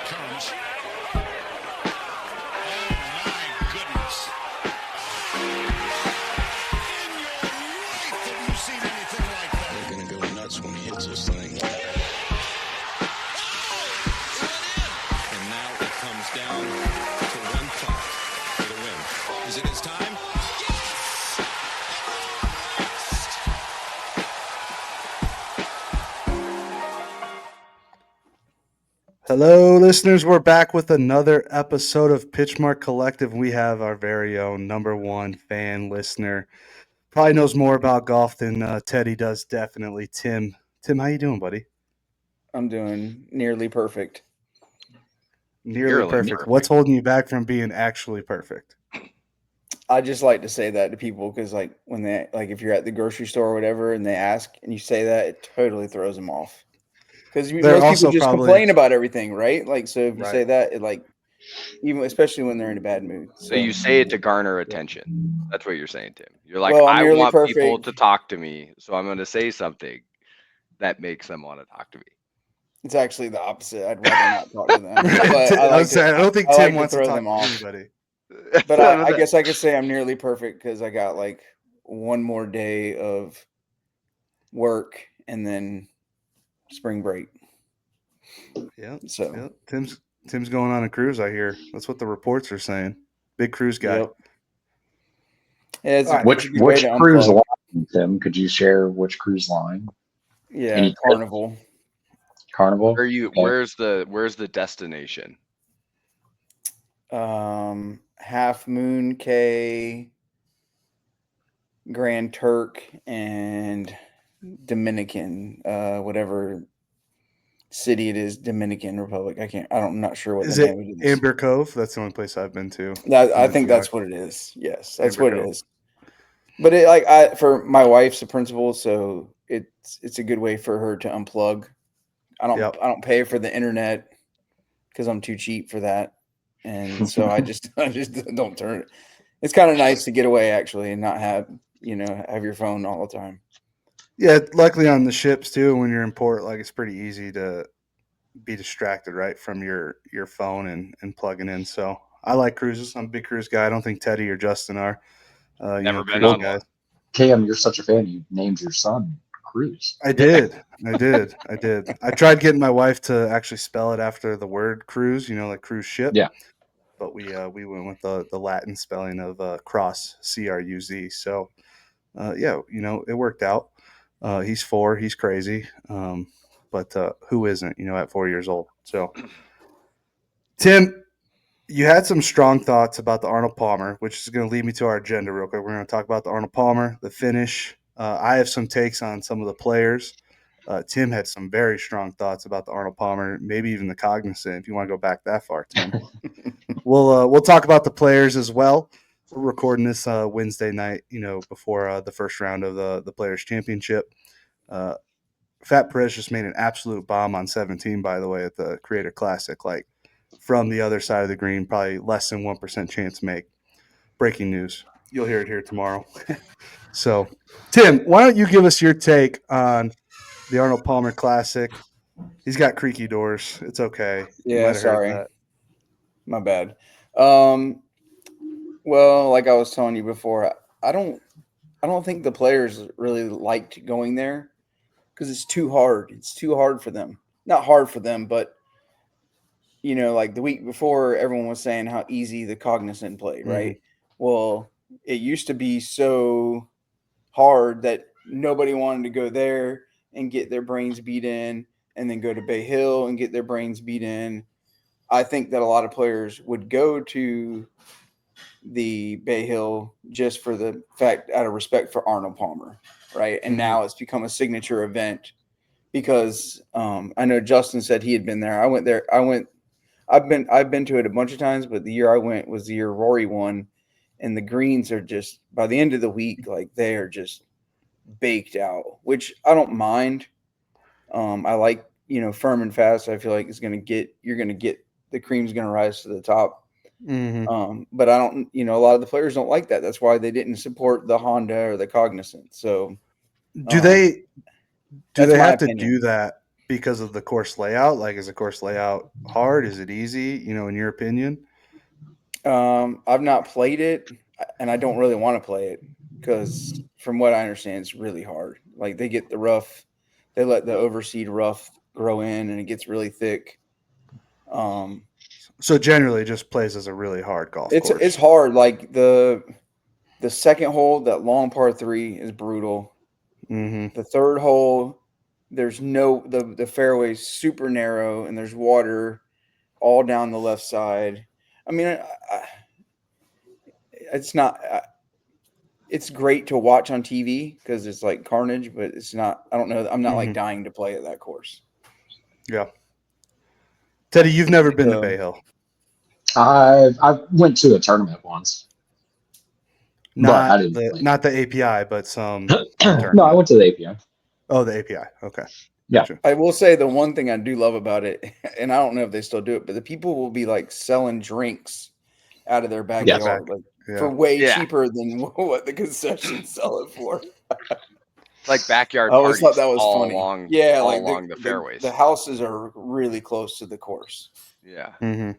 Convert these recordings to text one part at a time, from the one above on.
comes. Oh, my goodness. In your life have you seen anything like that? They're going to go nuts when he hits this thing. And now it comes down to one putt for the win. Is it his time? Hello, listeners. We're back with another episode of Pitchmark Collective. We have our very own number one fan listener. Probably knows more about golf than Teddy does, definitely. Tim. Tim, how you doing, buddy? I'm doing nearly perfect. Nearly perfect. What's holding you back from being actually perfect? I just like to say that to people because, like, when they if you're at the grocery store or whatever, and they ask and you say that, it totally throws them off. Because most people just complain about everything, right? Like, so if you say that, it even especially when they're in a bad mood. So you say it to garner attention. That's what you're saying, Tim. You're like, well, I want people to talk to me, so I'm going to say something that makes them want to talk to me. It's actually the opposite. I'd rather not talk to them. But I don't think Tim wants to talk to anybody. But I guess I could say I'm nearly perfect because I got like one more day of work and then spring break. Yeah. So Tim's going on a cruise, I hear. That's what the reports are saying. Big cruise guy. Yep. Yeah, which cruise line, Tim? Could you share which cruise line? Yeah, Carnival. Carnival. Where's the destination? Half Moon Cay, Grand Turk, and Dominican, whatever city it is, Dominican Republic. I'm not sure what the name of it is. Amber Cove? That's the only place I've been to. I think that's what it is. Yes, that's what it is. But for my wife's a principal, so it's a good way for her to unplug. I don't pay for the internet because I'm too cheap for that, and so I just don't turn it. It's kind of nice to get away actually and not have your phone all the time. Yeah, luckily on the ships too, when you're in port, it's pretty easy to be distracted, right, from your phone and plugging in. So I like cruises. I'm a big cruise guy. I don't think Teddy or Justin are. Never been on one. Cam, you're such a fan. You named your son Cruz. I did. I tried getting my wife to actually spell it after the word cruise, like cruise ship. Yeah. But we went with the Latin spelling of cross, CRUZ. So, it worked out. He's 4. He's crazy. But who isn't, at 4 years old? So, Tim, you had some strong thoughts about the Arnold Palmer, which is going to lead me to our agenda real quick. We're going to talk about the Arnold Palmer, the finish. I have some takes on some of the players. Tim had some very strong thoughts about the Arnold Palmer, maybe even the Cognizant, if you want to go back that far, Tim. We'll talk about the players as well. We're recording this Wednesday night, before the first round of the Players' Championship. Fat Perez just made an absolute bomb on 17, by the way, at the Creator Classic. From the other side of the green, probably less than 1% chance to make. Breaking news. You'll hear it here tomorrow. So, Tim, why don't you give us your take on the Arnold Palmer Classic? He's got creaky doors. It's okay. Yeah, sorry. My bad. Well, like I was telling you before, I don't think the players really liked going there because it's too hard. It's too hard for them. Not hard for them, but the week before, everyone was saying how easy the Cognizant played, right? Mm-hmm. Well, it used to be so hard that nobody wanted to go there and get their brains beat in and then go to Bay Hill and get their brains beat in. I think that a lot of players would go to the Bay Hill just for the fact, out of respect for Arnold Palmer, right? And now it's become a signature event because I know Justin said he had been there. I went there. I've been to it a bunch of times, but the year I went was the year Rory won, and the greens are just, by the end of the week, they are just baked out, which I don't mind. I like, firm and fast. I feel like you're going to get the cream's going to rise to the top. Mm-hmm. But I don't, a lot of the players don't like that. That's why they didn't support the Honda or the Cognizant. So do they have to do that because of the course layout? Like, is the course layout hard? Is it easy? You know, in your opinion? I've not played it, and I don't really want to play it because, from what I understand, it's really hard. Like they get the rough, they let the overseed rough grow in, and it gets really thick. So generally, it just plays as a really hard golf It's course. hard. Like the second hole, that long par 3 is brutal. Mm-hmm. The third hole, there's no the fairway's super narrow, and there's water all down the left side. I mean, it's not. It's great to watch on TV because it's like carnage, but it's not. I don't know. I'm not like Mm-hmm. dying to play at that course. Yeah. Teddy, you've never been to So, Bay Hill. I went to a tournament once, but I didn't play. Not the API, but some No, tournament. I went to the API. Oh, the API. Okay. Yeah. Gotcha. I will say the one thing I do love about it, and I don't know if they still do it, but the people will be like selling drinks out of their backyard, like for way cheaper than what the concessions sell it for. Like backyard I always parties thought that was all funny. along, Yeah, all like along the fairways. The houses are really close to the course. Yeah. Mm-hmm.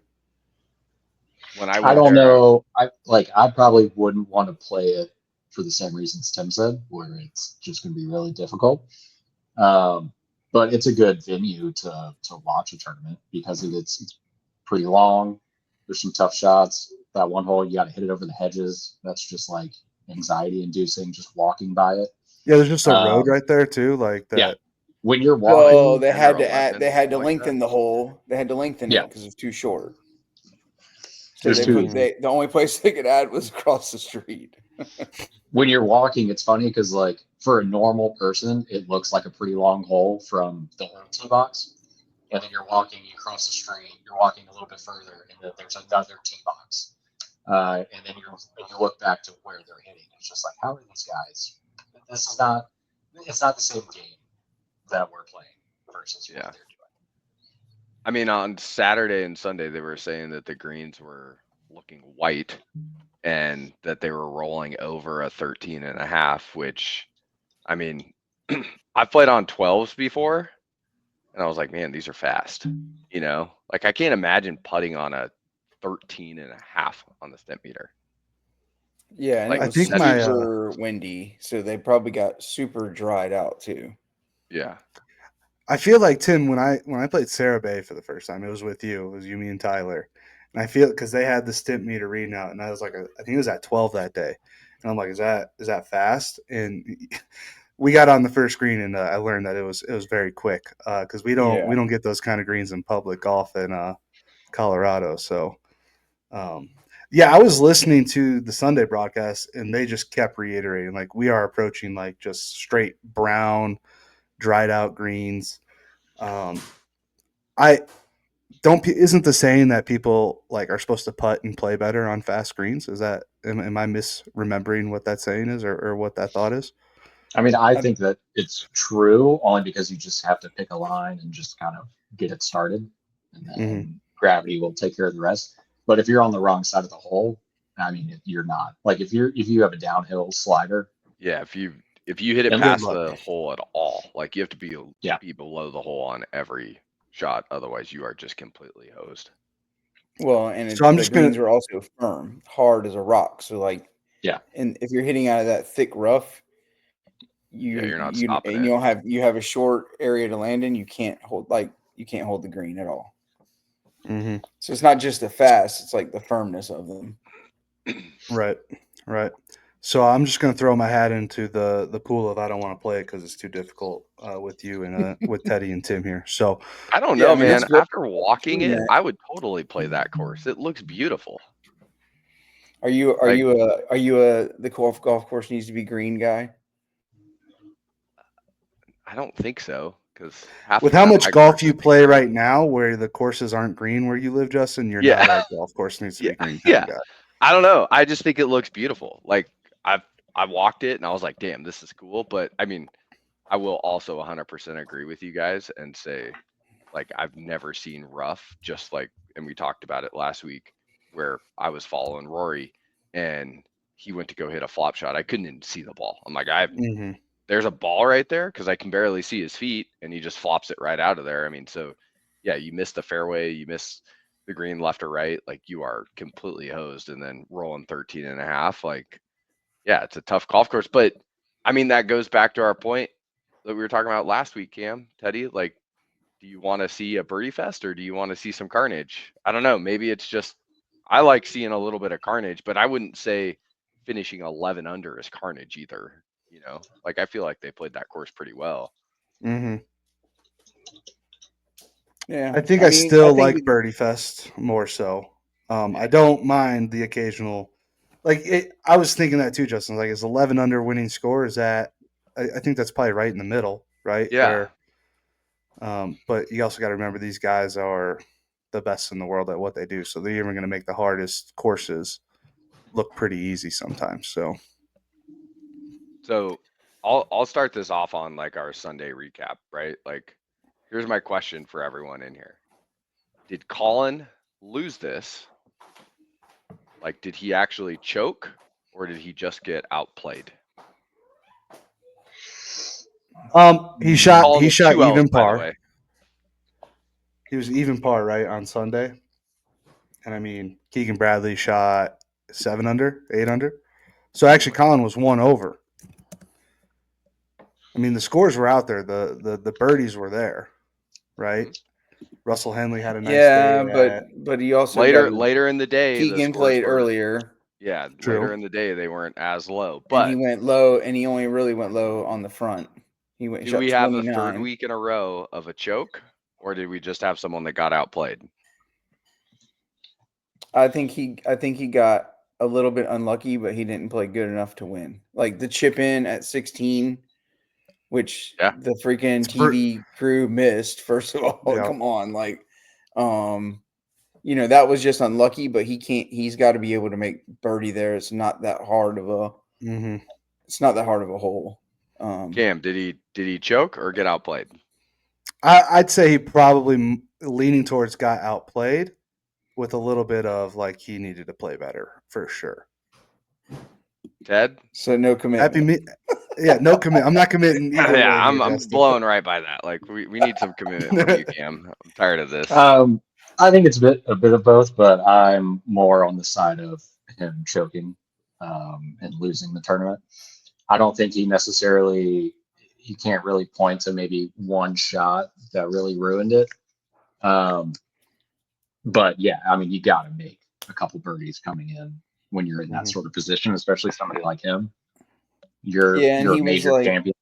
When I I went don't there, know. I probably wouldn't want to play it for the same reasons Tim said, where it's just going to be really difficult. But it's a good venue to watch a tournament because it's pretty long. There's some tough shots. That one hole, you got to hit it over the hedges. That's just like anxiety inducing, just walking by it. Yeah, there's just a road right there too, like that. Yeah. When you're walking, So they had to General they had to like lengthen the hole. They had to lengthen it because it's too short. So There's the only place they could add was across the street. When you're walking, it's funny because like for a normal person, it looks like a pretty long hole from the home tee box. And then you're walking, you cross the street, you're walking a little bit further, and then there's another tee box. And then you look back to where they're hitting. It's just like, how are these guys? It's not the same game that we're playing versus what they're doing. I mean, on Saturday and Sunday, they were saying that the greens were looking white and that they were rolling over a 13.5, which, I mean, I've played on 12s before and I was like, man, these are fast. You know, like I can't imagine putting on a 13.5 on the stimp meter. Yeah, and Like, it was super windy, so they probably got super dried out too. Yeah. I feel like Tim, when I played Sarah Bay for the first time, it was with you. It was you, me, and Tyler. And I feel because they had the stimp meter reading out, and I was like, I think it was at 12 that day, and I'm like, is that fast? And we got on the first green, and I learned that it was very quick because we don't get those kind of greens in public golf in Colorado. So, yeah, I was listening to the Sunday broadcast, and they just kept reiterating like we are approaching like just straight brown, dried out greens. I don't. Isn't the saying that people like are supposed to putt and play better on fast greens? Is that am I misremembering what that saying is or what that thought is? I mean, I think that it's true only because you just have to pick a line and just kind of get it started, and then gravity will take care of the rest. But if you're on the wrong side of the hole, I mean, you're not. Like if you have a downhill slider, yeah, if you hit it past the hole at all, like you have to be below the hole on every shot, otherwise you are just completely hosed. Well, and the greens are also firm, hard as a rock. So like, and if you're hitting out of that thick rough, you're not stopping and it. you have a short area to land in. You can't hold the green at all. Mm-hmm. So it's not just the fast; it's like the firmness of them. Right. So I'm just going to throw my hat into the pool of I don't want to play it because it's too difficult with you and with Teddy and Tim here. So I don't know, man. After walking it, I would totally play that course. It looks beautiful. Are you the golf course needs to be green guy? I don't think so, because with how much golf you play right now, where the courses aren't green where you live, Justin, you're not a golf course needs to be green kind of guy. I don't know. I just think it looks beautiful. Like I walked it and I was like, damn, this is cool. But I mean, I will also 100% agree with you guys and say, like, I've never seen rough, just like, and we talked about it last week where I was following Rory and he went to go hit a flop shot. I couldn't even see the ball. I'm like, there's a ball right there because I can barely see his feet, and he just flops it right out of there. I mean, so yeah, you miss the fairway, you miss the green left or right, like you are completely hosed, and then rolling 13 and a half, like yeah, it's a tough golf course. But I mean, that goes back to our point that we were talking about last week, Cam, Teddy. Like, do you want to see a birdie fest or do you want to see some carnage? I don't know. Maybe it's just I like seeing a little bit of carnage, but I wouldn't say finishing 11 under is carnage either. You know, like I feel like they played that course pretty well. Mm-hmm. Yeah, I think I still like Birdie Fest more so. I don't mind the occasional. I was thinking that too, Justin. Like, is 11 under winning score? Is that? I think that's probably right in the middle, right? Yeah. But you also got to remember these guys are the best in the world at what they do, so they're even going to make the hardest courses look pretty easy sometimes. So I'll start this off on like our Sunday recap, right? Like, here's my question for everyone in here. Did Colin lose this? Like, did he actually choke or did he just get outplayed? He shot Colin with 2 even Ls, by the par. way. He was even par, right, on Sunday. And I mean, Keegan Bradley shot 7 under, 8 under. So actually, Colin was 1 over. I mean, the scores were out there. The birdies were there, right? Russell Henley had a nice day. But he also later in the day, Keegan played earlier. Yeah, True. later in the day they weren't as low. But and he went low, and he only really went low on the front. He went. Do we have a third week in a row of a choke, or did we just have someone that got outplayed? I think he got a little bit unlucky, but he didn't play good enough to win. Like the chip in at 16, which the freaking TV crew missed. First of all, come on, like, that was just unlucky. But he's got to be able to make birdie there. It's not that hard of a. It's not that hard of a hole. Cam, did he choke or get outplayed? I'd say he probably leaning towards got outplayed, with a little bit of like he needed to play better for sure. Ted? So no commitment. No commitment. I'm not committing either way. I'm blown right by that. Like we need some commitment from you, Cam. I'm tired of this. I think it's a bit of both, but I'm more on the side of him choking and losing the tournament. I don't think he can't really point to maybe one shot that really ruined it. But yeah, I mean, you got to make a couple birdies coming in when you're in that sort of position, especially somebody like him. You're a major champion.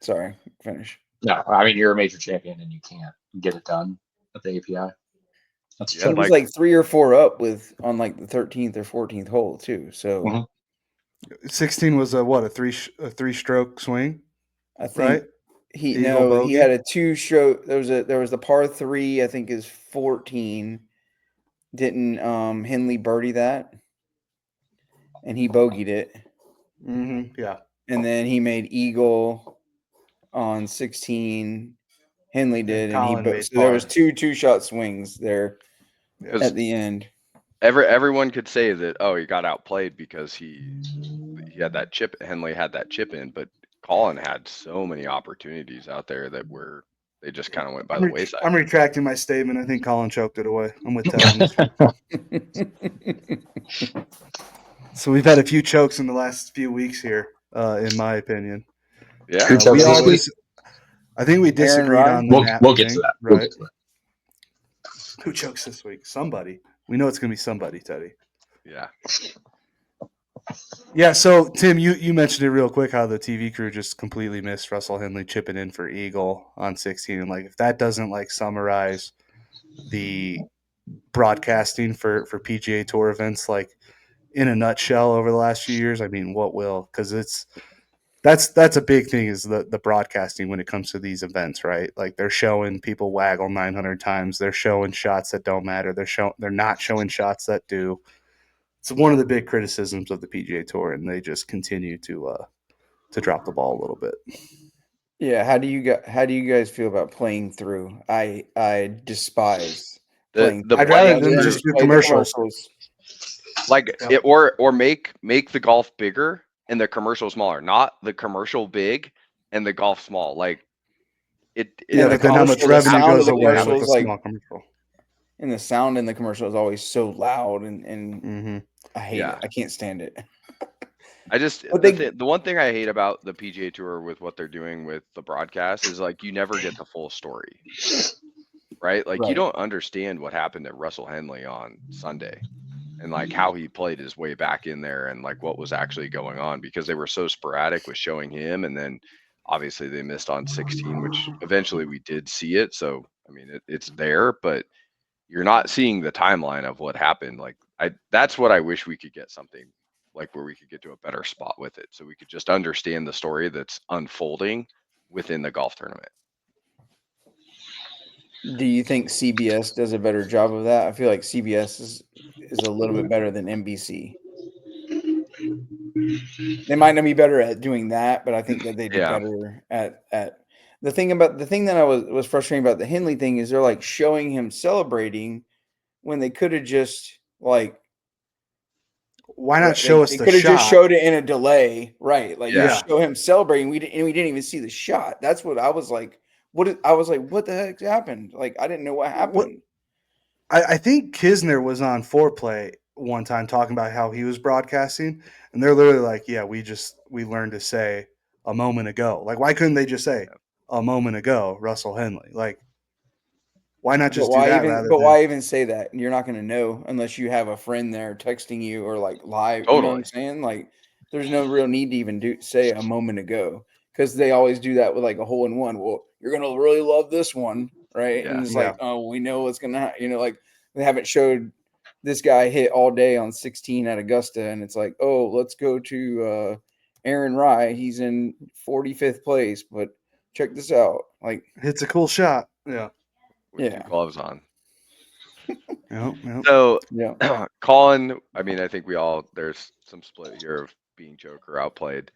Sorry, finish. No, I mean, you're a major champion and you can't get it done at the API. He was like 3 or 4 up on like the 13th or 14th hole too. So 16 was a three-stroke swing. I think right? He had a 2-stroke. There was the par 3. I think is 14. Didn't Henley birdie that, and he bogeyed it. Yeah, and then he made eagle on 16. Henley did, and there was 2-shot swings there at the end. Everyone could say that he got outplayed because he had that chip. Henley had that chip in, but Colin had so many opportunities out there that they just kind of went by the wayside. I'm retracting my statement. I think Colin choked it away. I'm with Ted on this one. So we've had a few chokes in the last few weeks here, in my opinion. Yeah, I think we disagreed on the We'll get to that. Right? Who chokes this week? Somebody. We know it's going to be somebody, Teddy. Yeah. Yeah, so Tim, you mentioned it real quick how the TV crew just completely missed Russell Henley chipping in for eagle on 16. And like if that doesn't like summarize the broadcasting for PGA Tour events like in a nutshell over the last few years, I mean, what will? Because that's a big thing is the broadcasting when it comes to these events, right? Like they're showing people waggle 900 times. They're showing shots that don't matter. They're not showing shots that do. It's one of the big criticisms of the PGA Tour, and they just continue to drop the ball a little bit. Yeah, how do you guys feel about playing through? I despise playing. I'd rather them just do commercials. Like it, or make the golf bigger and the commercial smaller, not the commercial big and the golf small. Like Yeah, the but then how much commercial, the revenue sound of goes the away commercial with the is like, small commercial? and the sound in the commercial is always so loud, and Mm-hmm. I hate Yeah. it. I can't stand it. I just But the one thing I hate about the PGA Tour with what they're doing with the broadcast is like you never get the full story, right? Like you Right. don't understand what happened to Russell Henley on Sunday and like how he played his way back in there and like what was actually going on because they were so sporadic with showing him, and then obviously they missed on 16, which eventually we did see it. So I mean it's there, but you're not seeing the timeline of what happened. Like that's what I wish we could get something like where we could get to a better spot with it so we could just understand the story that's unfolding within the golf tournament. do you think CBS does a better job of that? I feel like CBS is a little bit better than NBC. They might not be better at doing that, but I think that they do Yeah. better at the thing that I was frustrating about the Henley thing is they're like showing him celebrating when they could have just like Why not show us they the could have just shot? showed it in a delay, right? Like Yeah. just show him celebrating. We didn't even see the shot. That's what I was like. I was like, what the heck happened? Like I didn't know what happened. I think Kisner was on Foreplay one time talking about how he was broadcasting, and they're literally like, "Yeah, we learned to say a moment ago." Like, why couldn't they just say a moment ago, Russell Henley? Like, why not just do that rather than? Why even say that? You're not going to know unless you have a friend there texting you or like live. You know what I'm Totally. saying? Like, there's no real need to even say a moment ago because they always do that with like a hole in one. Well, you're gonna really love this one, right? And Yeah. it's Yeah. like, oh, we know what's gonna, like they haven't showed this guy hit all day on 16 at Augusta, and it's like, oh, let's go to Aaron Rye. He's in 45th place, but check this out. Like, It's a cool shot. Yeah. With two yeah, gloves on. Yep. So yeah. Colin, I mean, I think there's some split here of being Joker outplayed,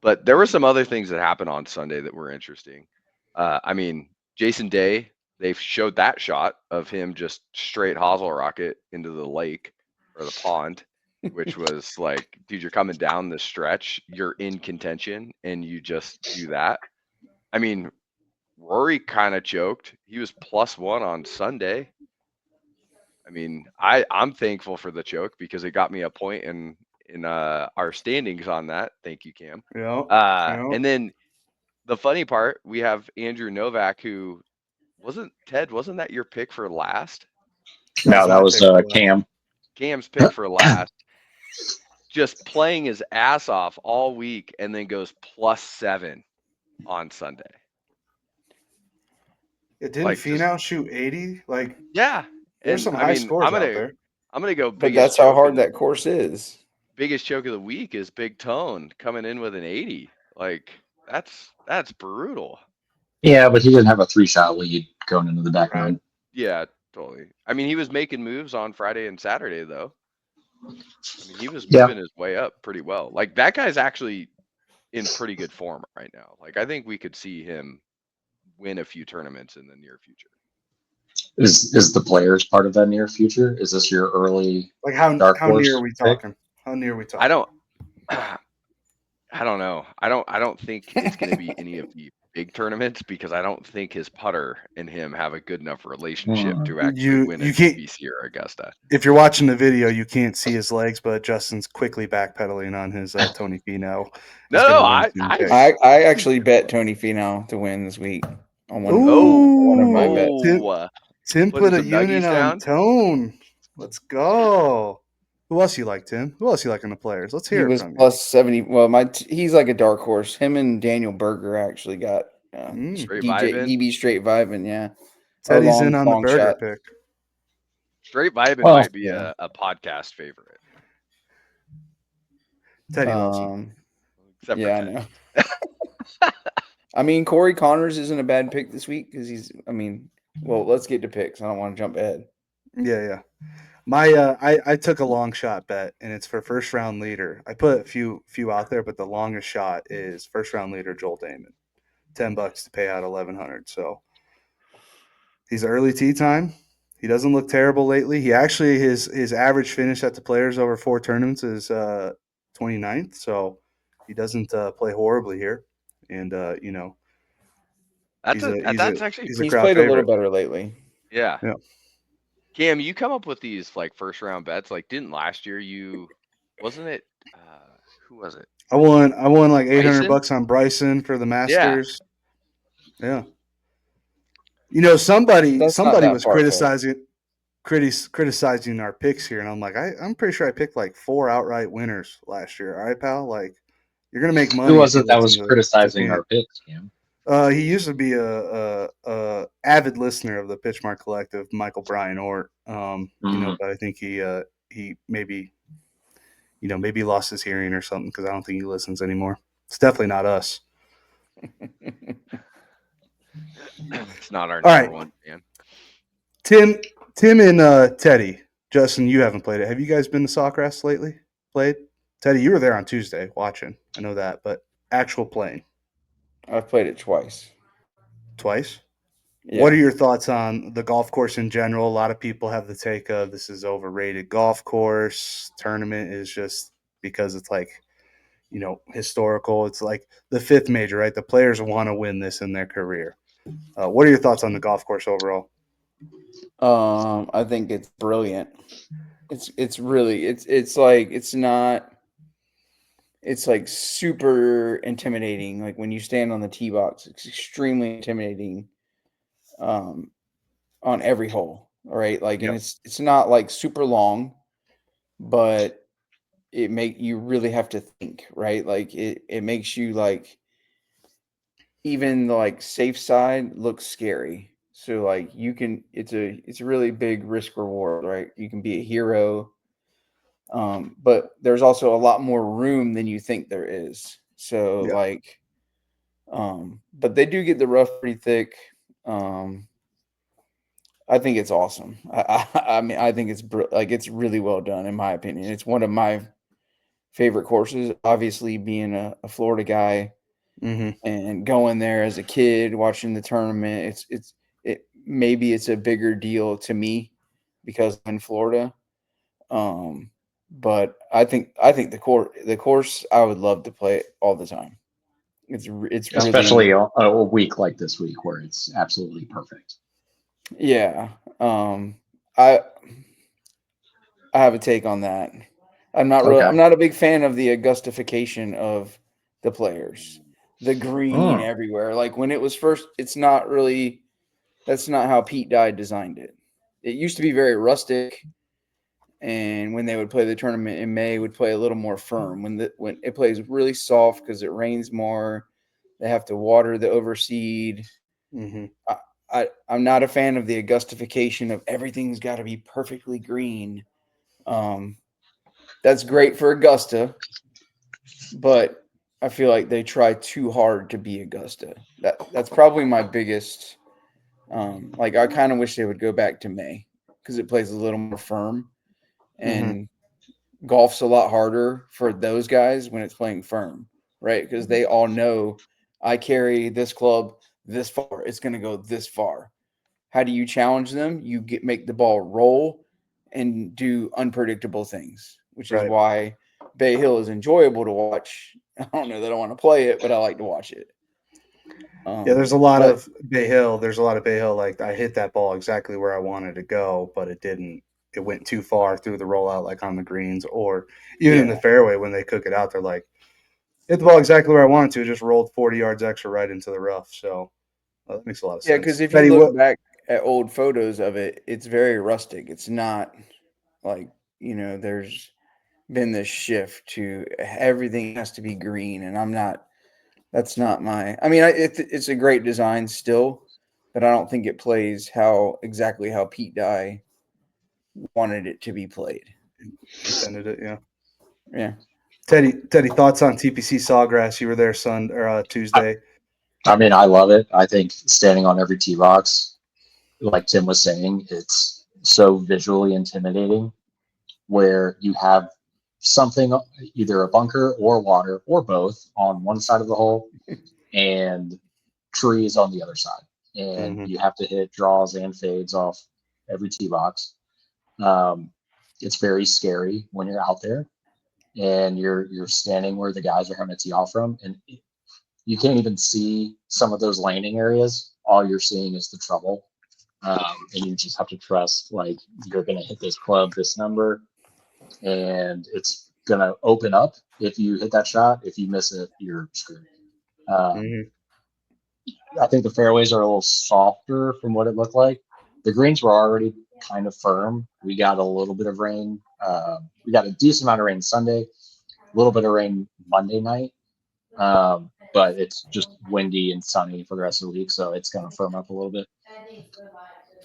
but there were some other things that happened on Sunday that were interesting. I mean, Jason Day, they showed that shot of him just straight hosel rocket into the lake or the pond, which was like, dude, you're coming down the stretch, you're in contention, and you just do that. I mean, Rory kind of choked. He was +1 on Sunday. I mean, I'm thankful for the choke because it got me a point in our standings on that. Thank you, Cam. Yep. And then the funny part, we have Andrew Novak, who wasn't that your pick for last? No, that my was pick for that. Cam. Cam's pick for last. Just playing his ass off all week and then goes +7 on Sunday. Didn't Like, Finau shoot 80? Like, yeah. there's And some I high mean, scores out there. I'm gonna go But biggest that's how choke hard that course is. biggest choke of the week is Big Tone coming in with an 80. Like that's brutal. Yeah, but he didn't have a 3-shot lead going into the back Right. nine. Yeah, totally. I mean, he was making moves on Friday and Saturday though. I mean, he was moving his way up pretty well. Like that guy's actually in pretty good form right now. Like I think we could see him win a few tournaments in the near future. Is the players part of that near future? Is this your early Like, how horse near are we pick? talking? How near are we talking? I don't know. I don't think it's going to be any of the big tournaments because I don't think his putter and him have a good enough relationship to actually win a You can't. TPC or Augusta. If you're watching the video, you can't see his legs, but Justin's quickly backpedaling on his Tony Finau. No, I actually bet Tony Finau to win this week on one of my bets. Tim Putting put a some unit nuggies on down. Tone. Let's go. Who else you like, Tim? Who else you like in the players? Let's He hear it was from you. +70. Well, he's like a dark horse. Him and Daniel Berger actually got Straight DJ vibing. DB straight vibing. Yeah, Teddy's in on the Berger shot. pick. Straight vibing might be a podcast favorite. Teddy loves him. Except Yeah, for I know. I mean, Corey Connors isn't a bad pick this week because he's. I mean, well, let's get to picks. I don't want to jump ahead. Yeah. My I took a long shot bet, and it's for first round leader. I put a few out there, but the longest shot is first round leader Joel Damon. $10 to pay out 1,100. So he's early tee time. He doesn't look terrible lately. He actually his average finish at the Players over 4 tournaments is 29th. So He doesn't play horribly here, and That's actually he's a He's crowd played a little favorite. better lately. yeah. Yeah. Cam, you come up with these like first round bets. Like, didn't last year wasn't it? Who was it? I won like Bryson? $800 on Bryson for the Yeah. Masters. Yeah. Somebody That's not somebody that was far fetched. criticizing our picks here, and I'm like, I'm pretty sure I picked like 4 outright winners last year. All right, pal. Like, you're gonna make Who money if was you it that listen was to criticizing Cam. our picks, Cam? He used to be a avid listener of the Pitchmark Collective, Michael Bryan Ort. Mm. But I think he maybe lost his hearing or something because I don't think he listens anymore. It's definitely not us. It's not our All number right, one fan. Tim, and Teddy. Justin, you haven't played it. Have you guys been to Sawgrass lately? Played? Teddy, you were there on Tuesday watching. I know that, but actual playing I've played it twice. twice. What are Yeah. your thoughts on the golf course in general? A lot of people have the take of this is overrated golf course. Tournament is just because it's like, historical. It's like the fifth major, right? The players want to win this in their career. What are your thoughts on the golf course overall? I think it's brilliant. It's really it's like it's not it's like super intimidating. Like when you stand on the tee box, it's extremely intimidating um on every hole. All right. Like and Yep. it's not like super long, but you really have to think, right? Like it makes you like even the like safe side looks scary. So like it's a really big risk reward, right? You can be a hero, but there's also a lot more room than you think there is. So Yeah. like, but they do get the rough pretty thick. Um, I think it's awesome. I mean, I think like it's really well done in my opinion. It's one of my favorite courses. Obviously, being a Florida guy Mm-hmm. and going there as a kid, watching the tournament, it maybe it's a bigger deal to me because I'm in Florida. Um, but I think the course I would love to play it all the time. It's Especially really a week like this week where it's absolutely perfect. yeah. Um, I I have a take on that. Okay. I'm not a big fan of the Augustification of the players. The green Oh. everywhere. Like when it was first, it's not really that's not how Pete Dye designed it. It used to be very rustic, and when they would play the tournament in May, would play a little more firm. When it plays really soft because it rains more, they have to water the overseed. Mm-hmm. I'm not a fan of the Augustification of everything's got to be perfectly green. Um, that's great for Augusta, but I feel like they try too hard to be Augusta. That's probably my biggest. Like I kind of wish they would go back to May because it plays a little more firm, Mm-hmm. and golf's a lot harder for those guys when it's playing firm, right? Because they all know I carry this club this far. It's going to go this far. How do you challenge them? Make the ball roll and do unpredictable things, which is Right. why Bay Hill is enjoyable to watch. I don't know that I want to play it, but I like to watch it. Yeah, there's a lot But of Bay Hill. There's a lot of Bay Hill. Like I hit that ball exactly where I wanted to go, but it didn't. It went too far through the rollout, like on the greens, or even in the yeah, fairway when they cook it out. They're like, hit the ball exactly where I wanted to. Just rolled 40 yards extra right into the rough. So that makes a lot of yeah, because sense. if you Teddy, look what? back at old photos of it, it's very rustic. It's not like there's been this shift to everything has to be green, and I'm not. That's not my. I mean, it's a great design still, but I don't think it plays exactly how Pete Dye wanted it to be played. Intended it, yeah. Yeah, Teddy, thoughts on TPC Sawgrass? You were there I, Tuesday. I mean, I love it. I think standing on every tee box, like Tim was saying, it's so visually intimidating where you have something, either a bunker or water or both on one side of the hole and trees on the other side. And Mm-hmm. you have to hit draws and fades off every tee box. Um, it's very scary when you're out there. and you're standing where the guys are having to tee off from, and you can't even see some of those landing areas. All you're seeing is the trouble, and you just have to trust like you're going to hit this club, this number, and it's going to open up if you hit that shot. If you miss it, you're screwed. Mhm. I think the fairways are a little softer from what it looked like. The greens were already kind of firm. We got a little bit of rain. We got a decent amount of rain Sunday, a little bit of rain Monday night. But it's just windy and sunny for the rest of the week, so it's going to firm up a little bit.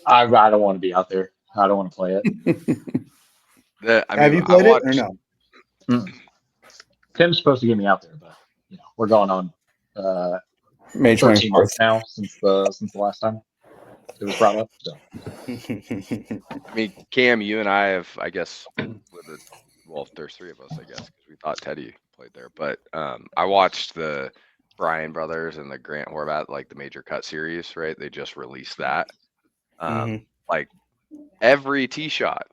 I don't want to be out there. I don't want to play it. Have you played it or no? Tim's supposed to get me out there, but we're going on May 13 24th. months now since the last time it was brought up. So I mean, Cam, you and I have, I guess, there's three of us, I guess, because we thought Teddy played there. But I watched the Bryan brothers and the Grant Horvat, like the Major Cut series, right? They just released that. Like every tee shot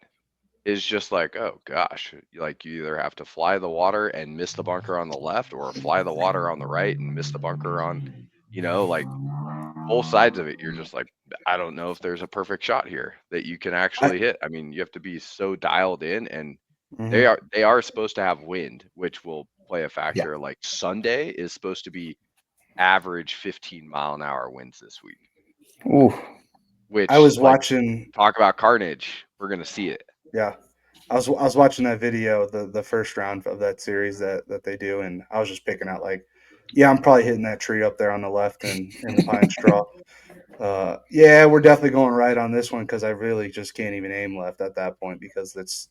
is just like, oh gosh, like you either have to fly the water and miss the bunker on the left, or fly the water on the right and miss the bunker on, like both sides of it. You're just like, I don't know if there's a perfect shot here that you can actually hit. I mean, you have to be so dialed in, and they are supposed to have wind, which will play a factor. Like Sunday is supposed to be average 15-mile-an-hour winds this week. Ooh. Which I was watching. Talk about carnage. We're gonna see it. Yeah, I was watching that video, the first round of that series that they do, and I was just picking out like, yeah, I'm probably hitting that tree up there on the left and in the pine straw. Yeah, we're definitely going right on this one because I really just can't even aim left at that point because it's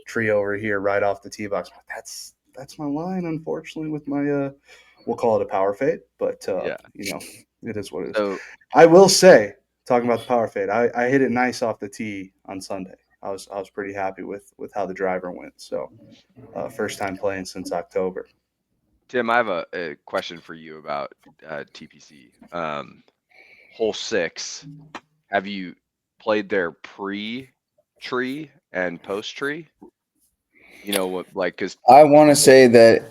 tree over here right off the tee box. That's my line, unfortunately, with my we'll call it a power fade, but it is what it is. So I will say, talking about the power fade, I hit it nice off the tee on Sunday. I was pretty happy with how the driver went. So first time playing since October. Tim, I have a question for you about TPC. Hole 6. Have you played their pre-tree and post-tree? You know what, like, because I want to say that.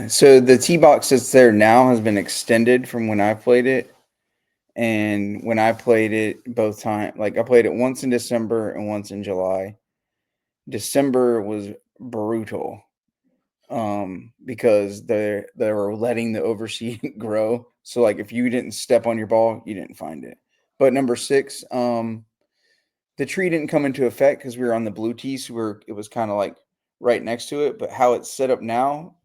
So the tee box that's there now has been extended from when I played it, and when I played it both times, like I played it once in December and once in July. December was brutal, because they were letting the overseed grow. So like if you didn't step on your ball, you didn't find it. But number 6, the tree didn't come into effect because we were on the blue tee, so it was kind of like right next to it. But how it's set up now,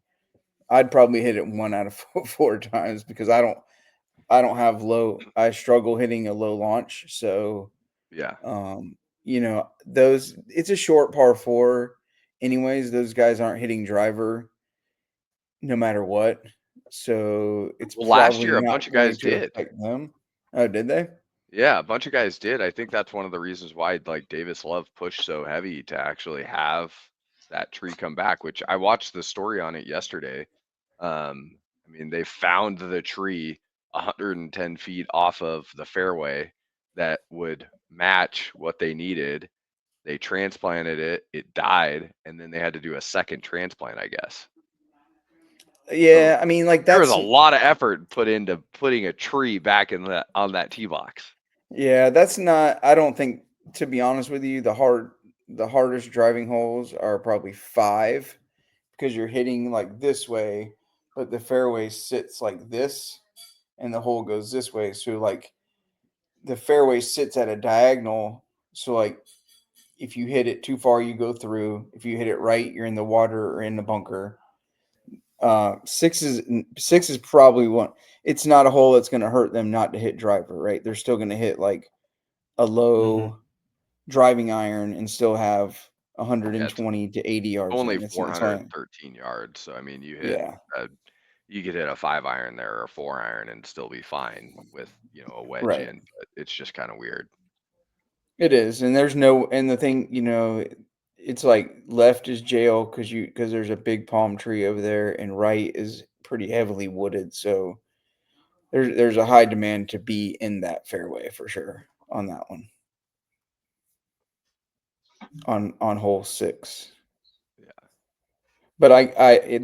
I'd probably hit it 1 out of 4 times because I don't have low. I struggle hitting a low launch, so yeah, it's a short par 4. Anyways, those guys aren't hitting driver no matter what, so it's well, last probably year a not bunch of going guys to did. affect them. Oh, did they? Yeah, a bunch of guys did. I think that's one of the reasons why like Davis Love pushed so heavy to actually have that tree come back, which I watched the story on it yesterday. I mean, they found the tree 110 feet off of the fairway that would match what they needed. They transplanted it, it died, and then they had to do a second transplant, I guess. So Yeah, I mean, like there was that's a lot of effort put into putting a tree back on that tee box. yeah, that's not. I don't think, to be honest with you, the hardest driving holes are probably 5 because you're hitting like this way, but the fairway sits like this, and the hole goes this way. So like the fairway sits at a diagonal. So like if you hit it too far, you go through. If you hit it right, you're in the water or in the bunker. 6 is probably one. It's not a hole that's going to hurt them not to hit driver, right? They're still going to hit like a low driving iron and still have 120 to 80 yards Only in. It's like, 413 yards. So I mean, you could hit a 5 iron there or a 4 iron and still be fine with a wedge right. in. But it's just kind of weird. It is, and the thing, it's like left is jail because there's a big palm tree over there, and right is pretty heavily wooded. So there's a high demand to be in that fairway for sure on that one. On hole 6. Yeah. But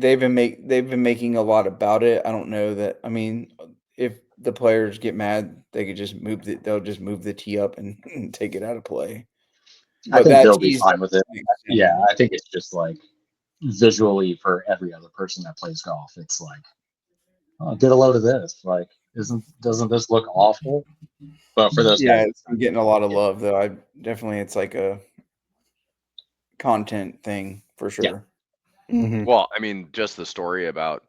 they've been making a lot about it. I don't know that. I mean, if the players get mad, they could just they'll just move the tee up and take it out of play. I But think that they'll be tee's fine with it. Yeah, I think it's just like visually for every other person that plays golf, it's like, oh, get a load of this. Like, doesn't this look awful? But for those yeah, guys, it's been getting a lot of love though. I definitely it's like a content thing for yeah, sure. Mhm. Well, I mean, just the story about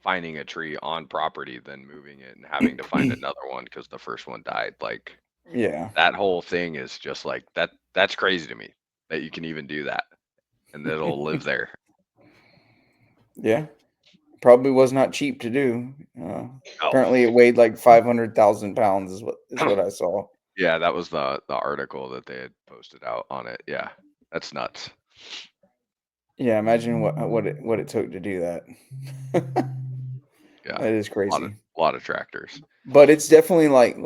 finding a tree on property, then moving it and having to find another one because the first one died. Like Yeah, that whole thing is just like that. That's crazy to me that you can even do that and it'll live there. yeah. Probably was not cheap to do. Oh, Apparently, it weighed like 500,000 pounds. Is what I saw. yeah, that was the article that they had posted out on it. Yeah, that's nuts. Yeah, imagine what it took to do that. Yeah, That is a crazy. lot of tractors. But it's definitely like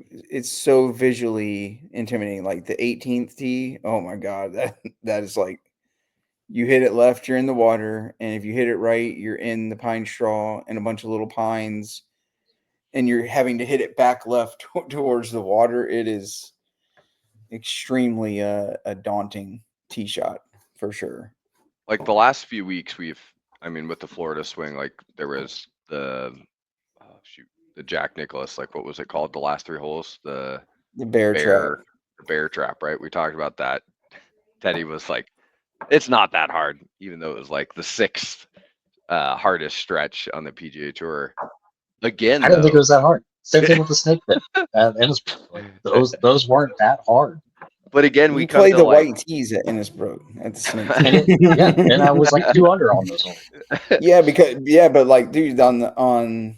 it's so visually intimidating. Like the 18th tee, oh my god, that is like you hit it left, you're in the water, and if you hit it right, you're in the pine straw and a bunch of little pines, and you're having to hit it back left towards the water. It is extremely a daunting tee shot for sure. Like the last few weeks, I mean, with the Florida swing, like there was oh shoot, the Jack Nicklaus, like what was it called? The last three holes, The bear trap. the bear trap, right? We talked about that. Teddy was like, it's not that hard, even though it was like the sixth hardest stretch on the PGA Tour. Again, I didn't think it though, was that hard. Same thing with the snake pit. And like those weren't that hard. but again, we You come play to the like, white tees at Innisbrook at the Snake And Pit. and I was like 2 under on those holes. Yeah, but like, dude, on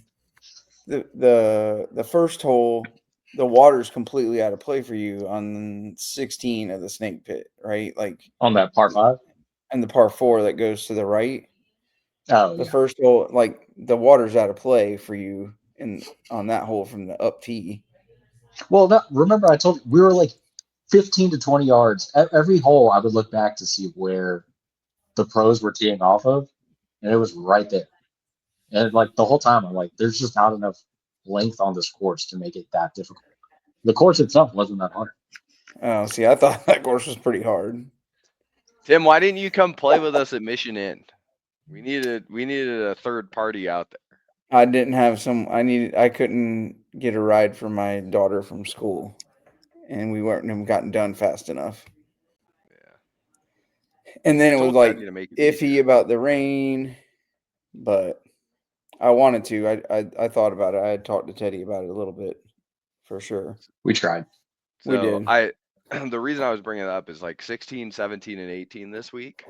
the first hole, the water's completely out of play for you on 16 of the Snake Pit, right? Like, On that par five. and the par four that goes to the right. Oh The yeah. first hole, like the water's out of play for you in on that hole from the up tee. Well, remember I told you we were like 15 to 20 yards. Every hole I would look back to see where the pros were teeing off of, and it was right there. And like the whole time, I'm like, there's just not enough length on this course to make it that difficult. The course itself wasn't that hard. Oh, see, I thought that course was pretty hard. Tim, why didn't you come play with us at Mission Inn? We needed a third party out there. I didn't have some. I couldn't get a ride for my daughter from school, and we weren't have gotten done fast enough. Yeah, And then I it was told like Teddy to make it iffy easier. about the rain, but I wanted to. I thought about it. I had talked to Teddy about it a little bit, for sure. We tried. We So did. the reason I was bringing it up is like 16, 17, and 18 this week.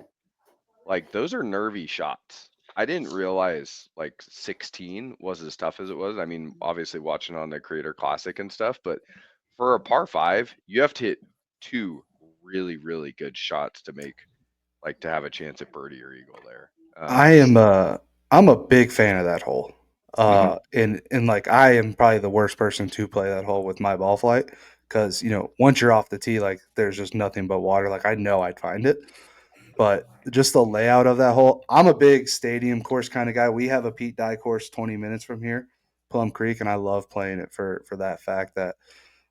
Like those are nervy shots. I didn't realize like 16 was as tough as it was. I mean, obviously watching on the Creator Classic and stuff, but for a par five, you have to hit two really, really good shots to make like to have a chance at birdie or eagle there. I'm a big fan of that hole. Mhm. And like I am probably the worst person to play that hole with my ball flight because once you're off the tee, like there's just nothing but water. Like I know I'd find it, but just the layout of that hole. I'm a big stadium course kind of guy. We have a Pete Dye course 20 minutes from here, Plum Creek, and I love playing it for that fact that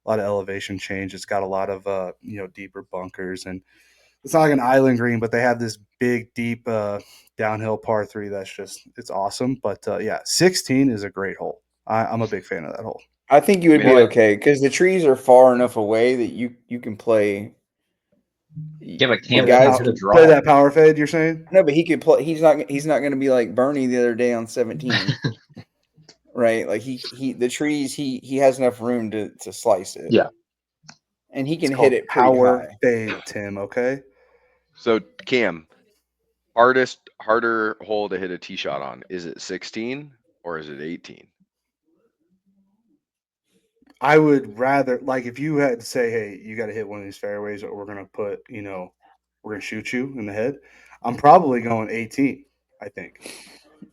a lot of elevation change. It's got a lot of deeper bunkers, and it's not like an island green, but they have this big, deep downhill par three. It's awesome. But yeah, 16 is a great hole. I'm a big fan of that hole. I think you I would mean, be Well, okay because the trees are far enough away that you can play. yeah, but The Cam guys can't hit a can Play draw. that power fade, you're saying? no, but he could play. He's not going to be like Bernie the other day on 17, right? Like the trees he has enough room to slice it, Yeah. and he It's can hit called it pretty power high. fade, Tim. Okay. so Cam, harder hole to hit a tee shot on. Is it 16 or is it 18? I would rather like if you had to say, hey, you got to hit one of these fairways, or we're gonna we're gonna shoot you in the head. I'm probably going 18. I think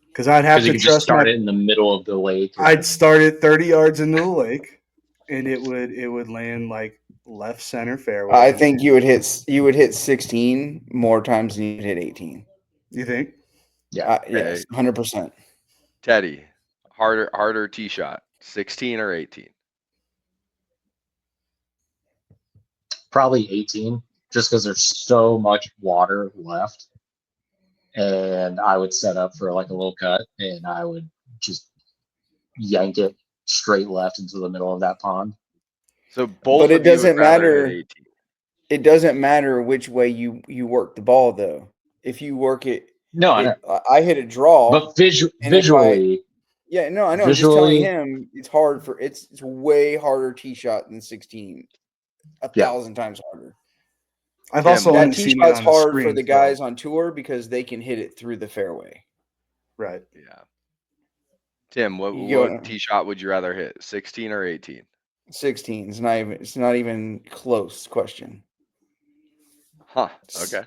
because I'd have Because you to could just trust my start it in the middle of the lake. I'd start it 30 yards into the lake, and it would land like left center fairway. I think you would hit 16 more times than you would hit 18. You think? Yeah. Yes, 100%. Teddy, harder tee shot, 16 or 18? Probably 18, just because there's so much water left. And I would set up for like a little cut, and I would just yank it straight left into the middle of that pond. So both But it of you would doesn't rather hit matter. 18. It doesn't matter which way you work the ball, though. If you work it, No, I know. I hit a draw, But and if visually, yeah, no, I know. I'm just telling visually, him it's hard for it's way harder tee shot than 16, yeah. 1,000 times harder. I've Tim, also That only tee seen it shot's on the hard for screen. the guys on tour because they can hit it through the fairway. Right. Yeah. Tim, You what go tee shot would you rather hit, 16 or 18? 16 is not even. It's not even close. Question. Huh. Okay.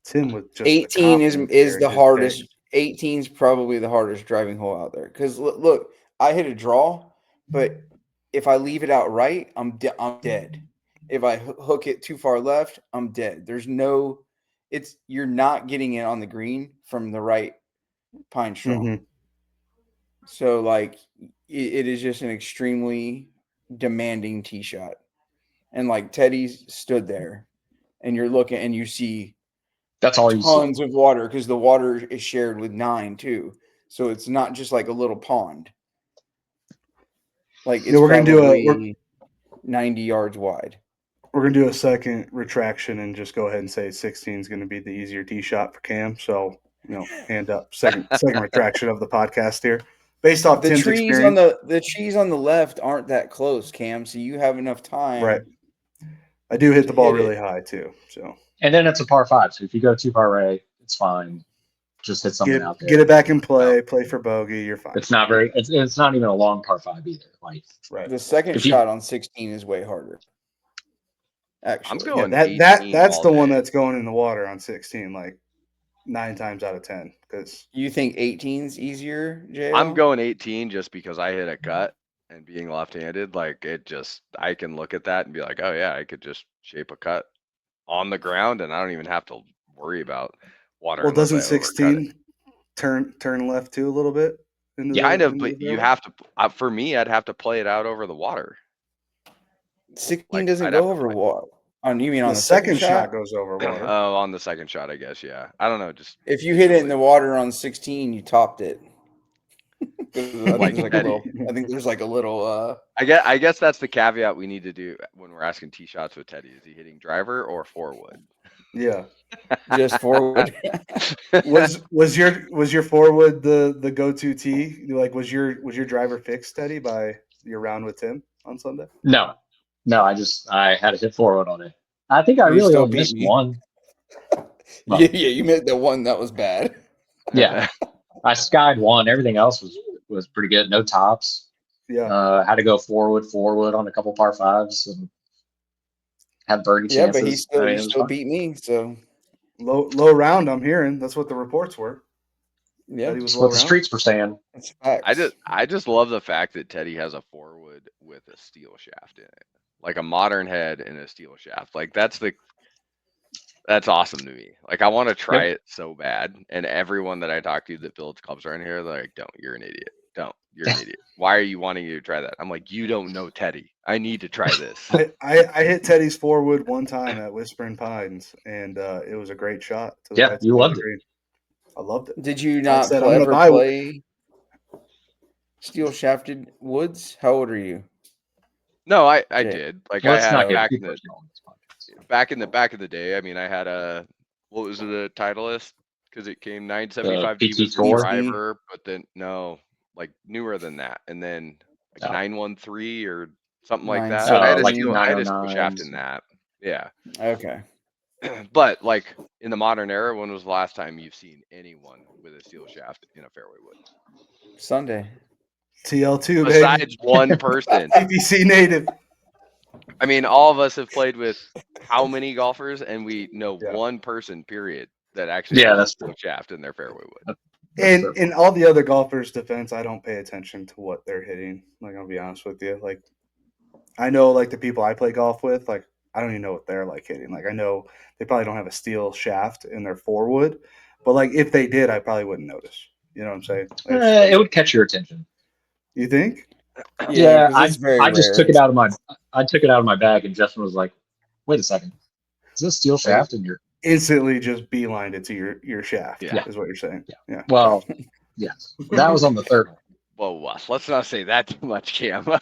Tim with just 18 the is confidence is here the in his hardest. face. 18 is probably the hardest driving hole out there. Because look, I hit a draw, but if I leave it out right, I'm dead. If I hook it too far left, I'm dead. There's no. You're not getting it on the green from the right pine straw. Mhm. So like it is just an extremely demanding tee shot. And like Teddy's stood there and you're looking and you see That's all you see. tons of water because the water is shared with 9 too. So it's not just like a little pond. Like it's we're gonna do probably 90 yards wide. we're gonna do a second retraction and just go ahead and say 16 is gonna be the easier tee shot for Cam. So hand up. Second retraction of the podcast here, based off The Tim's trees on experience. the trees on the left aren't that close, Cam. So you have enough time. Right. I do hit to the ball hit it. really high too. So And then it's a par 5. So if you go too far right, it's fine. Just hit something out there. get it back in play. Play for bogey. You're fine. It's not very. It's not even a long par 5 either. Like Right. The second If you- shot on 16 is way harder. Actually, I'm going Yeah, 18 that's all the one day. that's going in the water on 16, like 9 times out of 10. Because You think 18's easier, JL? I'm going 18 just because I hit a cut, and being left-handed, like I can look at that and be like, oh yeah, I could just shape a cut on the ground, and I don't even have to worry about water. well, unless doesn't I overcut it. 16 turn left too a little bit? Into Yeah, kind of, into the but you fairway? have to. For me, I'd have to play it out over the water. 16 Like, doesn't I'd have go to over play. water. You mean on The the second shot shot? goes over water. Oh, on the second shot, I guess. Yeah, I don't know. Just If you hit it in the water on 16, you topped it. 'Cause I Like think there's like a little. I guess that's the caveat we need to do when we're asking tee shots with Teddy. Is he hitting driver or forward? Yeah. Just forward. Was your forward the go-to tee? Like was your driver fixed, Teddy, by your round with Tim on Sunday? no. I had to hit forward on it. I think I You really still only beat missed me. one. But, Yeah, you made the one that was bad. yeah, I skied one. Everything else was pretty good. No tops. Yeah. Had to go forward on a couple par 5s and had birdie Yeah, chances. but he it was still fun. beat me. So Low round, I'm hearing. That's what the reports were. yeah, That he was That's low what the round. streets were saying. it's facts. I just love the fact that Teddy has a forward with a steel shaft in it, like a modern head and a steel shaft. Like that's awesome to me. Like I want to try it so bad. And everyone that I talk to that builds clubs around here, they're like, "Don't, you're an idiot. Don't, you're an idiot. Why are you wanting to try that?" I'm like, "You don't know Teddy. I need to try this." I hit Teddy's forward one time at Whispering Pines, and it was a great shot to the Yeah, right you side of loved the it. green. I loved it. Did you I not said, I'm gonna ever buy one. play steel shafted woods? How old are you? No, I Yeah. did. Like I Let's had not get back too in the personal on this podcast. back in the day. I mean, I had a what was the Titleist? Because it came 975 The D was PT the Tour? driver, but then no, like newer than that, and then like Oh. 913 or something like that. I had a like steel shaft 909s. in that. Yeah, Okay. but like in the modern era, when was the last time you've seen anyone with a steel shaft in a fairway wood? Sunday. TL2, baby. Besides one person. TPC native. I mean, all of us have played with how many golfers, and we know Yeah. one person, period, that actually Yeah, has a that's steel shaft in their fairway wood. And in all the other golfers' defense, I don't pay attention to what they're hitting. Like, I'll be honest with you. Like, I know, like, the people I play golf with, like, I don't even know what they're, like, hitting. Like, I know they probably don't have a steel shaft in their forward, But like if they did, I probably wouldn't notice. You know what I'm saying? It would catch your attention. You think? Yeah, because it's very I just rare. took it out of my bag, and Justin was like, "Wait a second, is this steel shaft in your?" Instantly just beelined it to your shaft. Yeah. Is what you're saying. Yeah. Well, yes, that was on the third one. Whoa, let's not say that too much, Cam. There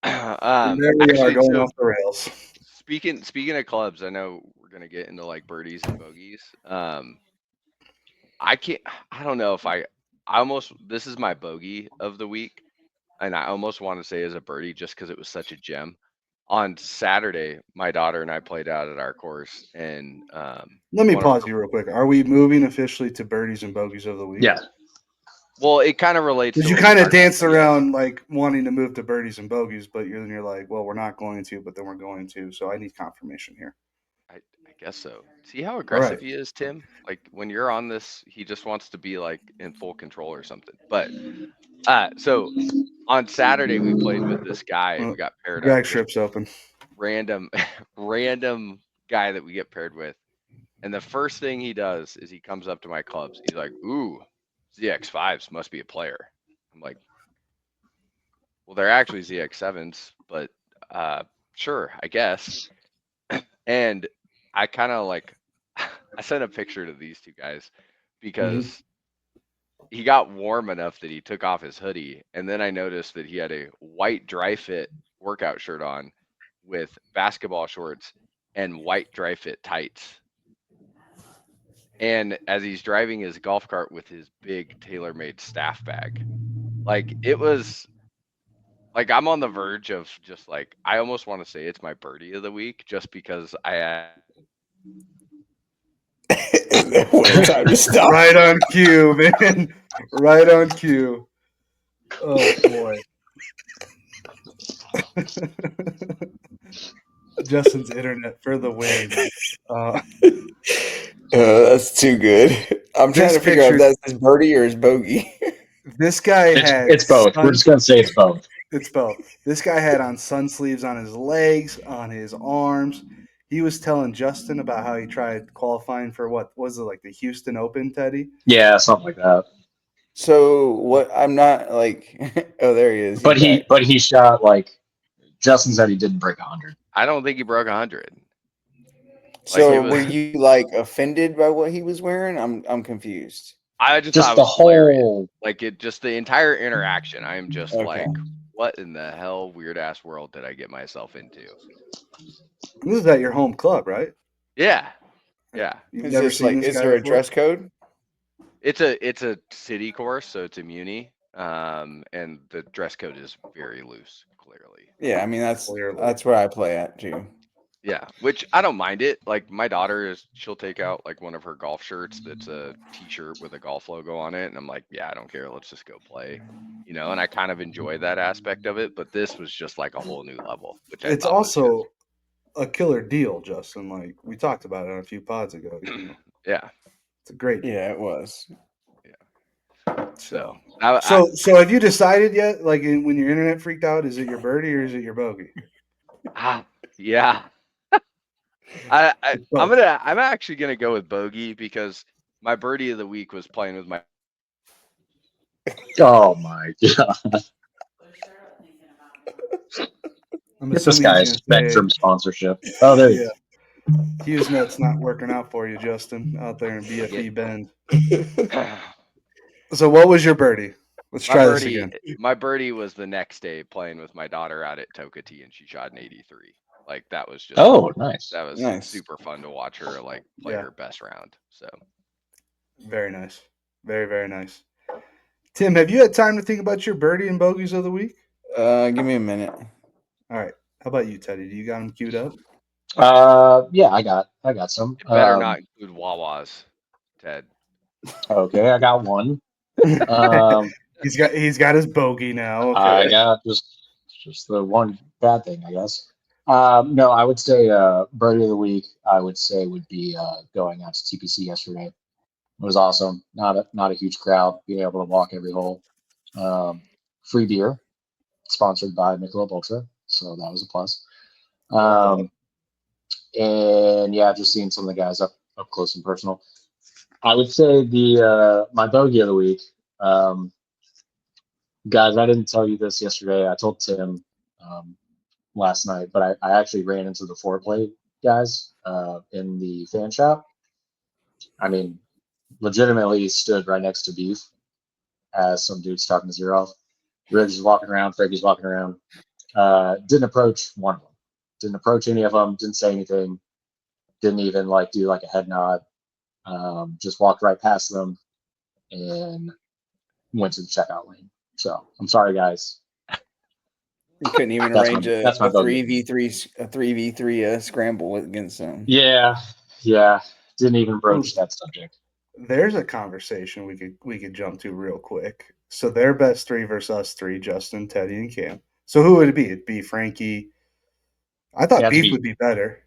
we are Actually, going so off the rails. speaking of clubs, I know we're gonna get into like birdies and bogeys. I don't know if I almost, this is my bogey of the week, and I almost want to say as a birdie just because it was such a gem. On Saturday, my daughter and I played out at our course, and Let me one of pause her- you real quick. Are we moving officially to birdies and bogeys of the week? Yeah, well, it kind of relates. Because to you what we kind of talked about danced birdies. around like wanting to move to birdies and bogeys, but you're like, well, we're not going to, but then we're going to. So I need confirmation here. I guess so. See how aggressive right. he is, Tim? Like when you're on this, he just wants to be like in full control or something. But so on Saturday we played with this guy. We got paired up. Drag Just strips open. random random guy that we get paired with. And the first thing he does is he comes up to my clubs. He's like, "Ooh, ZX5s must be a player." I'm like, "Well, they're actually ZX7s, but sure, I guess." And I kind of like I sent a picture to these two guys because he got warm enough that he took off his hoodie, and then I noticed that he had a white dry fit workout shirt on with basketball shorts and white dry fit tights. And as he's driving his golf cart with his big tailor-made staff bag. Like it was like I'm on the verge of just like I almost want to say it's my birdie of the week just because I had What a time to stop. Right on cue, man. Right on cue. Oh boy. Justin's internet for the win. That's too good. I'm trying This to figure out picture- if that's his birdie or his bogey. This guy had it's both. We're just gonna say it's both. It's both. This guy had on sun sleeves on his legs, on his arms. He was telling Justin about how he tried qualifying for what was it, like the Houston Open, Teddy? Yeah, something like that. So what? I'm not like. Oh, there he is. But He's back. he shot like Justin said he didn't break 100. I don't think he broke 100. So it was- were you like offended by what he was wearing? I'm confused. I just Just thought it the was hilarious. whole. Like it just the entire interaction. I am just Okay. like, what in the hell weird ass world did I get myself into? This is at your home club, right? Yeah. Yeah. You've Is never this seen like? this Is guy there a before? dress code? It's a city course, so it's a muni. And the dress code is very loose, clearly. Yeah, I mean Clearly. that's where I play at too. Yeah, which I don't mind it. Like my daughter she'll take out like one of her golf shirts that's a t-shirt with a golf logo on it. And I'm like, yeah, I don't care. Let's just go play, and I kind of enjoy that aspect of it. But this was just like a whole new level, which I It's thought was also a killer deal, Justin. Like we talked about it a few pods ago. yeah. It's a great deal. Yeah, it was. So So have you decided yet? Like when your internet freaked out, is it your birdie or is it your bogey? yeah. I'm actually gonna go with bogey because my birdie of the week was playing with my. Oh my god! I'm Get this assuming guy a he's gonna say Spectrum sponsorship. Oh, there you Yeah. HughesNet's not working out for you, Justin, out there in BFE Bend. So what was your birdie? Let's try this again. My birdie was the next day playing with my daughter out at Tokati, and she shot an 83. Like that was just nice. That was Nice. super fun to watch her like play Yeah. her best round. So Very nice. Very, very nice. Tim, have you had time to think about your birdie and bogeys of the week? Give me a minute. All right. How about you, Teddy? Do you got them queued up? Yeah, I got some. it better not include Wawas, Ted. Okay, I got one. He's got his bogey now. Okay. I got just the one bad thing, I guess. No, I would say birdie of the week. I would say would be going out to TPC yesterday. It was awesome. Not a huge crowd. Being able to walk every hole. Free beer, sponsored by Michelob Ultra, so that was a plus. And yeah, just seeing some of the guys up up close and personal. I would say the my bogey of the week, guys. I didn't tell you this yesterday. I told Tim last night, but I actually ran into the foreplay guys in the fan shop. I mean, legitimately stood right next to Beef as some dude's talking his ear off. Riggs is walking around, Frankie's walking around. Didn't approach one of them. Didn't approach any of them. Didn't say anything. Didn't even like do like a head nod. Just walked right past them and went to the checkout lane. So I'm sorry, guys. You couldn't even That's arrange my a bogey. 3v3 scramble against them. Yeah. Didn't even broach that subject. There's a conversation we could jump to real quick. So their best three versus us three: Justin, Teddy, and Cam. So who would it be? It'd be Frankie. I thought Yeah, Beef would be better,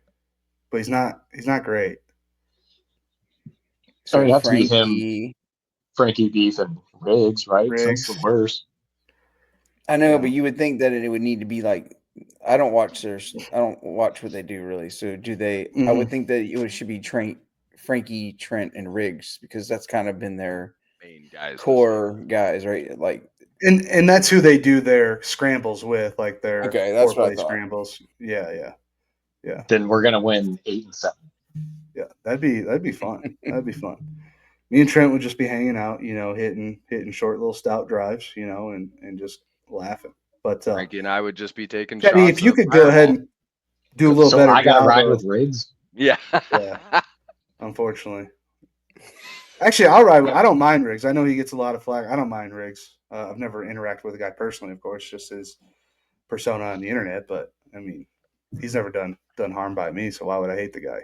but he's not. He's not great. So So it'd have to be him, Frankie, Beef, and Riggs, right? Since the Riggs. worst. I know, Yeah. but you would think that it would need to be like. I don't watch what they do really. So do they? I would think that it should be Frankie, Trent, and Riggs because that's kind of been their Main guys. core guys, right? Like, And that's who they do their scrambles with, like their okay, that's what I foreplay thought. scrambles. Yeah. Then we're gonna win 8-7. Yeah, that'd be fun. That'd be fun. Me and Trent would just be hanging out, hitting short little stout drives, and just laughing. But Frankie and I would just be taking Teddy, shots if you of could go ahead Fireball. and do a little So better I gotta job ride of, with Riggs. Yeah. Yeah. Unfortunately. Actually, I'll ride. I don't mind Riggs. I know he gets a lot of flack. I don't mind Riggs. I've never interacted with the guy personally, of course, just his persona on the internet. But I mean, he's never done harm by me, so why would I hate the guy?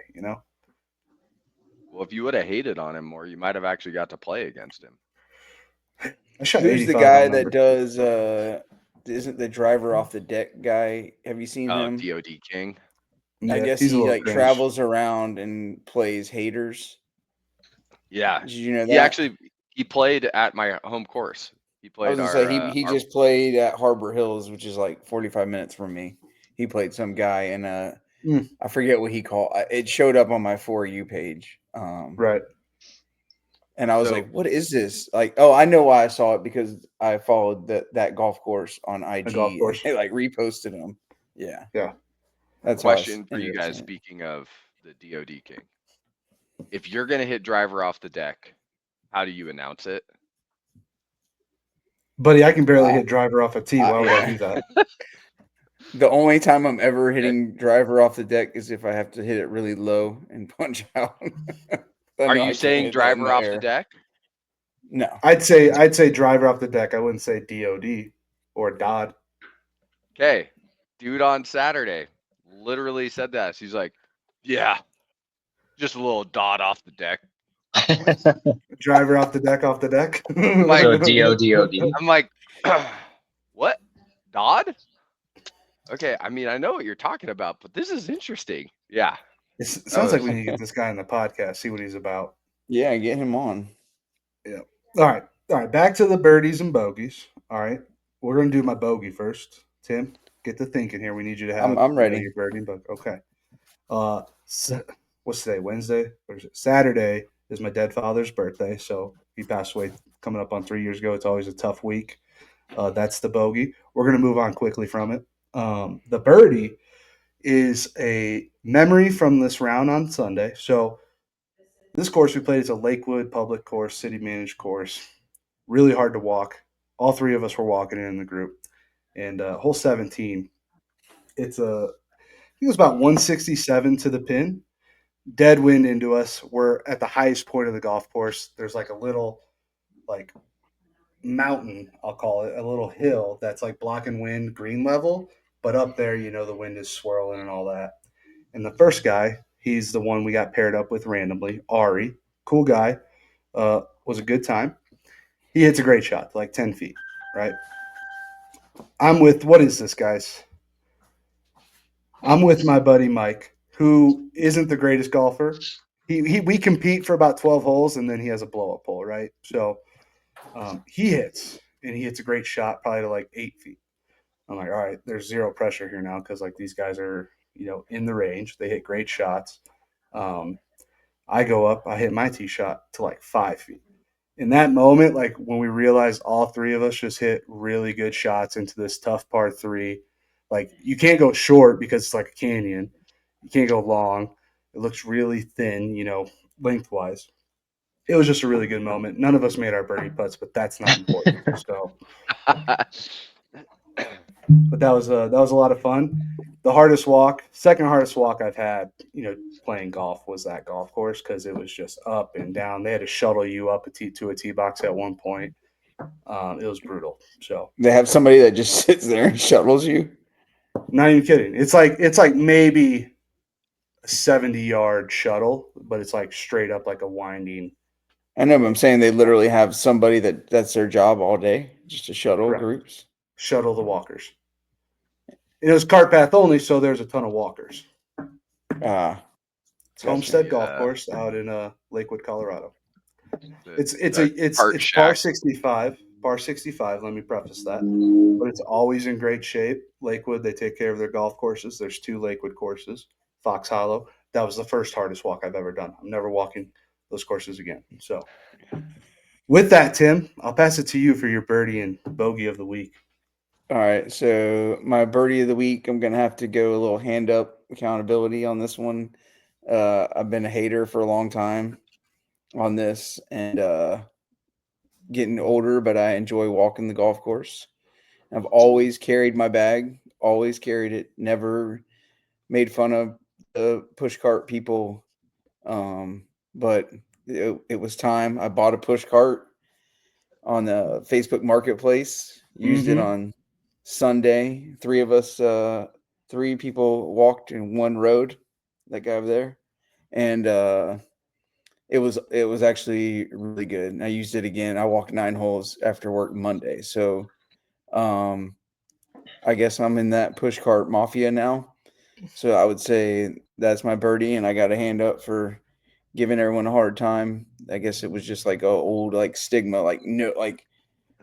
Well, if you would have hated on him more, you might have actually got to play against him. I shot Who's the 85 guy on that number. does? Isn't the driver off the deck guy? Have you seen him? DOD King. I Yeah, guess he's a he little like cringe. travels around and plays haters. Yeah. Did you know He that? he played at my home course. He I played was gonna say he our just played at Harbor Hills, which is like 45 minutes from me. He played some guy, and I forget what he called. It showed up on my For You page. Right. And I was like, "What is this?" Like, oh, I know why I saw it because I followed that golf course on IG, A golf course. and they like reposted him. Yeah, Yeah. that's question for you ended up guys. seeing it. Speaking of the DOD King, if you're gonna hit driver off the deck, how do you announce it? Buddy, I can barely hit driver off a tee. Why would I Yeah. do that? The only time I'm ever hitting driver off the deck is if I have to hit it really low and punch out. Are you saying driver off the deck? No. I'd say driver off the deck. I wouldn't say DOD or Dodd. Okay, dude on Saturday literally said that. She's like, yeah, just a little dot off the deck. Driver off the deck. Like, So DODOD. I'm like, what? Dodd? Okay, I mean, I know what you're talking about, but this is interesting. Yeah. It sounds like we need to get this guy on the podcast, see what he's about. Yeah, get him on. Yeah. All right. Back to the birdies and bogeys. All right. We're gonna do my bogey first. Tim, get to thinking here. We need you to have. I'm ready. Your birdie and bogey. Okay. What's today? Wednesday? Or is it Saturday? Is my dead father's birthday. So he passed away coming up on 3 years ago. It's always a tough week. That's the bogey. We're gonna move on quickly from it. The birdie is a memory from this round on Sunday. So this course we played is a Lakewood public course, city managed course. Really hard to walk. All three of us were walking in the group. And hole 17, I think it was about 167 to the pin. Dead wind into us. We're at the highest point of the golf course. There's like a little mountain, I'll call it, a little hill that's like blocking wind, green level. But up there, the wind is swirling and all that. And the first guy, he's the one we got paired up with randomly, Ari. Cool guy. Was a good time. He hits a great shot, like 10 feet, right? What is this, guys? I'm with my buddy Mike, who isn't the greatest golfer. We compete for about 12 holes, and then he has a blow-up hole, right? So he hits a great shot, probably to like 8 feet. I'm like, all right, there's zero pressure here now because like these guys are, in the range. They hit great shots. I go up, I hit my tee shot to like 5 feet. In that moment, like when we realized all three of us just hit really good shots into this tough par three, like you can't go short because it's like a canyon. You can't go long. It looks really thin, lengthwise. It was just a really good moment. None of us made our birdie putts, but that's not important. So, but that was a lot of fun. The hardest walk, second hardest walk I've had, playing golf was that golf course because it was just up and down. They had to shuttle you up to a tee box at one point. It was brutal. So, They have somebody that just sits there and shuttles you. not even kidding. It's like maybe a 70-yard shuttle, but it's like straight up like a winding. I know, but I'm saying they literally have somebody that's their job all day, just to shuttle Correct. groups. Shuttle the walkers. It was cart path only, so there's a ton of walkers. Ah, It's gotcha. Homestead Golf Course out in Lakewood, Colorado. It's Cart par shack. 65. Par 65. Let me preface that, but it's always in great shape. Lakewood, they take care of their golf courses. There's 2 Lakewood courses. Fox Hollow. That was the first hardest walk I've ever done. I'm never walking those courses again. So, with that, Tim, I'll pass it to you for your birdie and bogey of the week. All right, so my birdie of the week, I'm gonna have to go a little hand up accountability on this one. I've been a hater for a long time on this, and getting older, but I enjoy walking the golf course. I've always carried my bag, always carried it, never made fun of the push cart people. But it was time. I bought a push cart on the Facebook Marketplace, used it Mm-hmm. on Sunday. 3 people walked in one road, that guy over there. And it was actually really good. And I used it again. I walked 9 holes after work Monday. So I guess I'm in that push cart mafia now. So I would say that's my birdie, and I got a hand up for giving everyone a hard time. I guess it was just like a old like stigma, like no, like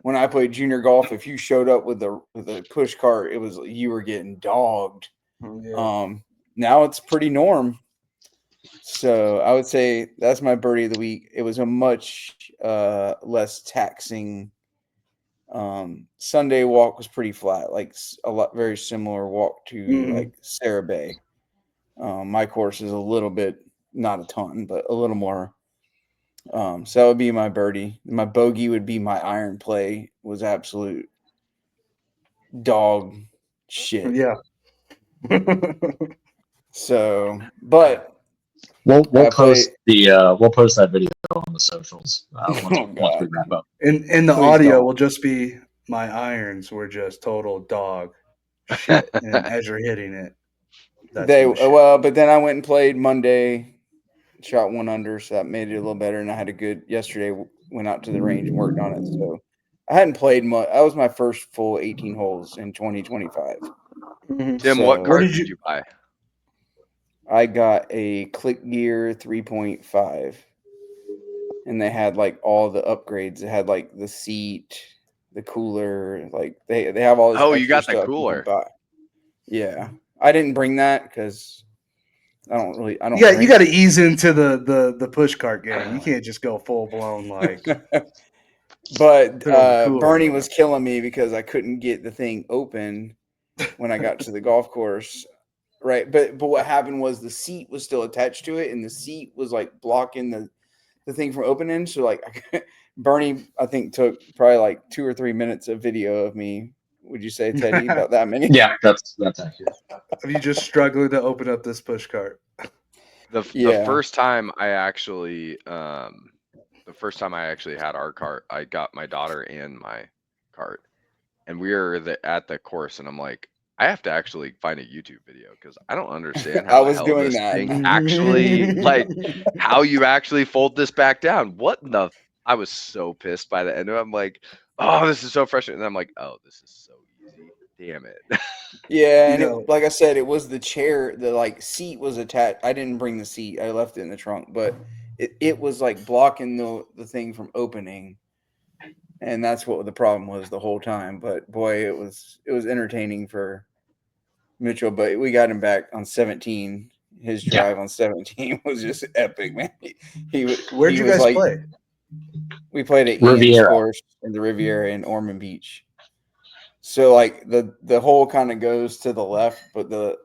when I played junior golf, if you showed up with a push cart, it was you were getting dogged. Yeah. Now it's pretty norm. So I would say that's my birdie of the week. It was a much less taxing. Sunday walk was pretty flat, like a lot very similar walk to Mm-hmm. like Sarah Bay. My course is a little bit, not a ton, but a little more. So that would be my birdie. My bogey would be my iron play. Was absolute dog shit. Yeah. So, but We'll I play. post we'll post that video on the socials once Oh once we God, wrap up. And the please audio don't. will just be my irons were just total dog shit. And as you're hitting it, that's They when the shit. well, but then I went and played Monday, shot 1 under, so that made it a little better. And I had a good yesterday. Went out to the range and worked on it. So I hadn't played much. That was my first full 18 holes in 2025. Mhm. Tim, what So What cart did did you? you buy? I got a Click Gear 3.5, and they had like all the upgrades. It had like the seat, the cooler, like they have all this Oh, you extra got the stuff you can cooler. buy. Yeah, I didn't bring that because I don't Yeah, you got drink. to ease into the push cart game. You can't just go full blown like But put on the cooler. Bernie was killing me because I couldn't get the thing open when I got to the golf course. Right, but what happened was the seat was still attached to it, and the seat was like blocking the thing from opening. So like Bernie, I think took probably like 2 or 3 minutes of video of me. Would you say, Teddy, about that many? Yeah, that's accurate. Are you just struggling to open up this push cart? The Yeah. first time I actually had our cart, I got my daughter in my cart, and we were at the course, and I'm like, I have to actually find a YouTube video because I don't understand I how the was hell doing this that. thing actually how you actually fold this back down. What in the I was so pissed by the end of it. I'm like, oh, this is so frustrating. And I'm like, oh, this is so easy. Damn it. Yeah, You and know, like I said, it was the chair, the like seat was attached. I didn't bring the seat. I left it in the trunk, but it was like blocking the thing from opening. And that's what the problem was the whole time. But boy, it was entertaining for Mitchell, but we got him back on 17. his drive on 17 was just epic, man. Where'd you guys play? We played at Ian's Riviera. course in the Riviera in Ormond Beach. So like the hole kind of goes to the left, but the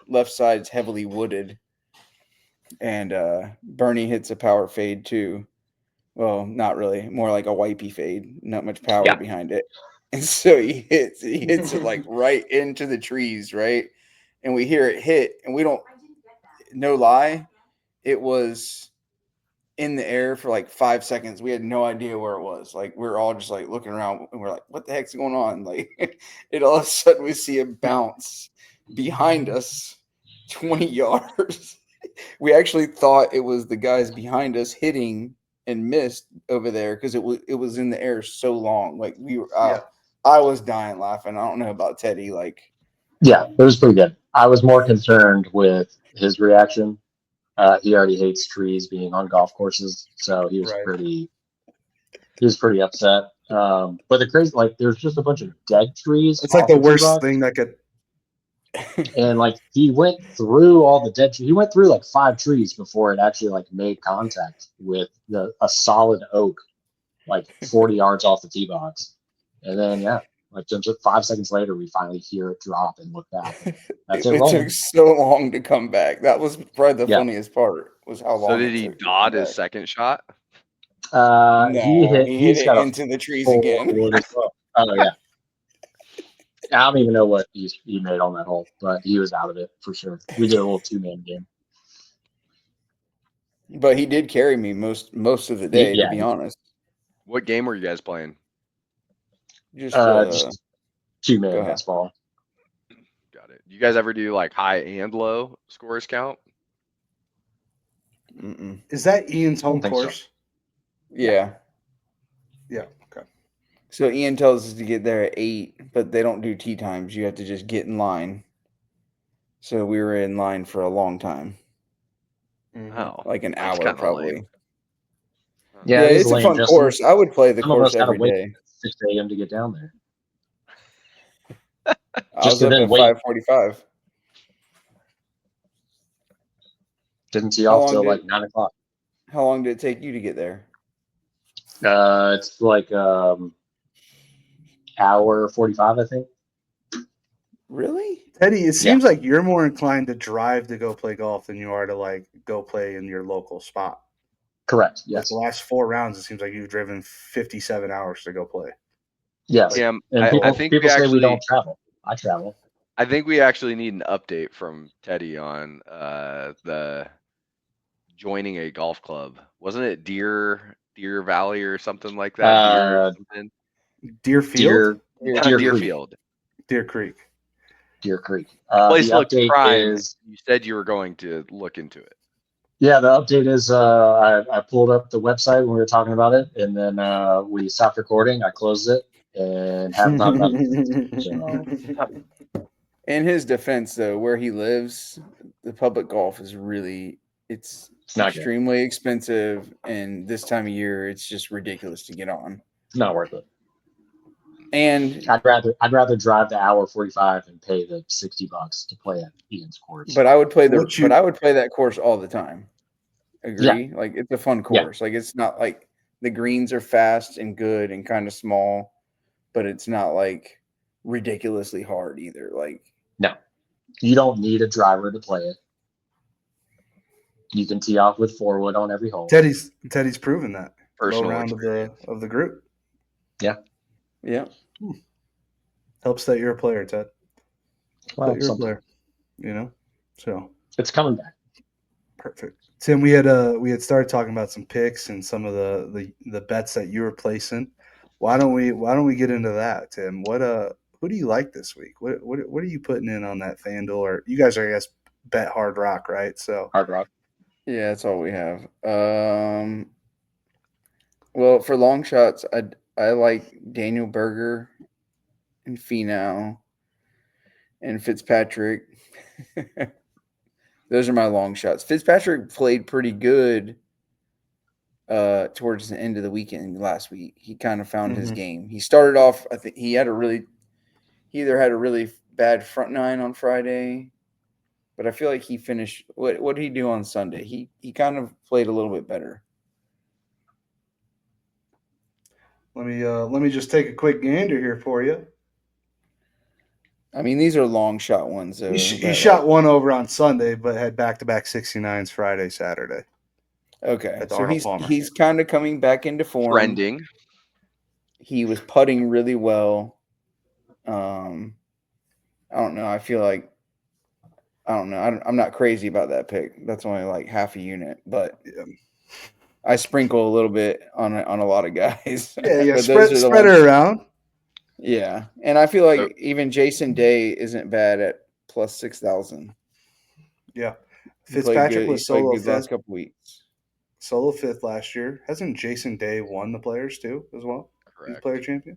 left side's heavily wooded. And Bernie hits a power fade too. Well, not really, more like a wipey fade, not much power behind it. And so he hits it like right into the trees, right? And we hear it hit, and we don't, no lie, it was in the air for like 5 seconds. We had no idea where it was. Like we were all just like looking around, and we're like, "What the heck's going on?" Like, it all of a sudden we see a bounce behind us, 20 yards. We actually thought it was the guys behind us hitting and missed over there because it was in the air so long. Like we were, I was dying laughing. I don't know about Teddy. Like, Yeah, it was pretty good. I was more concerned with his reaction. He already hates trees being on golf courses, so he was pretty upset. But the crazy, like, there's just a bunch of dead trees. It's like the worst thing that could. And like he went through all the dead trees. He went through like 5 trees before it actually like made contact with a solid oak, like 40 yards off the tee box. And then like just 5 seconds later, we finally hear it drop and look back. That's it took so long to come back. That was probably the funniest part. Was how long. So did he dot his second shot? No, he hit it got into the trees again. As well. Oh yeah. I don't even know what he made on that hole, but he was out of it for sure. We did a little 2-man game. But he did carry me most of the day, to be honest. What game were you guys playing? Just 2-man baseball. Got it. You guys ever do like high and low scores count? Mm-mm. Is that Ian's home course? So. Yeah. Yeah. Okay. So Ian tells us to get there at 8, but they don't do tee times. You have to just get in line. So we were in line for a long time. Oh, like an hour probably. Lame. Yeah, it's a fun course. I would play the course every day. 6 a.m. to get down there. I was up at 5:45. Didn't see off till like 9 o'clock. How long did it take you to get there? It's like hour 45, I think. Really? Teddy, it seems like you're more inclined to drive to go play golf than you are to like go play in your local spot. Correct. Like Yes. the last 4 rounds, it seems like you've driven 57 hours to go play. Yes. Yeah, and I think people say we don't travel. I travel. I think we actually need an update from Teddy on the joining a golf club. Wasn't it Deer Valley or something like that? Deerfield? Deerfield. Deer Creek. Deer Creek. Place the looked update prime. is You said you were going to look into it. Yeah, the update is I pulled up the website when we were talking about it, and then we stopped recording. I closed it and haven't talked about it. So. In his defense, though, where he lives, the public golf is really it's extremely expensive, and this time of year, it's just ridiculous to get on. It's not worth it. And I'd rather drive the hour 45 and pay the $60 to play at Ian's course. But I would play that course all the time. Agree? Yeah. Like it's a fun course. Yeah. Like it's not like the greens are fast and good and kind of small, but it's not like ridiculously hard either. Like no, you don't need a driver to play it. You can tee off with 4-wood on every hole. Teddy's proven that. First round of the group. Yeah. Yeah. Helps that you're a player, Ted. Well, that you're a player. You know? So it's coming back. Perfect. Tim, we had started talking about some picks and some of the bets that you were placing. Why don't we get into that, Tim? Who do you like this week? What are you putting in on that FanDuel? Or you guys are, I guess, bet Hard Rock, right? So Hard Rock. Yeah, that's all we have. Well, for long shots, I like Daniel Berger and Finau and Fitzpatrick. Those are my long shots. Fitzpatrick played pretty good towards the end of the weekend last week. He kind of found his game. He started off, I think he either had a really bad front nine on Friday but I feel like he finished. What did he do on Sunday? He kind of played a little bit better. Let me just take a quick gander here for you. I mean, these are long shot ones. He shot one over on Sunday, but had back-to-back 69s Friday, Saturday. Okay, At the so Arnold Palmer. he's kind of coming back into form. Trending. He was putting really well. I don't know. I feel like I don't know. I'm not crazy about that pick. That's only like half a unit, but I sprinkle a little bit on a lot of guys. Yeah. But Spread it around. Yeah, and I feel like even Jason Day isn't bad at plus 6,000. Yeah, Fitzpatrick was solo good last fifth. couple weeks. Solo fifth last year. Hasn't Jason Day won the Players too as well? Correct. He's player champion.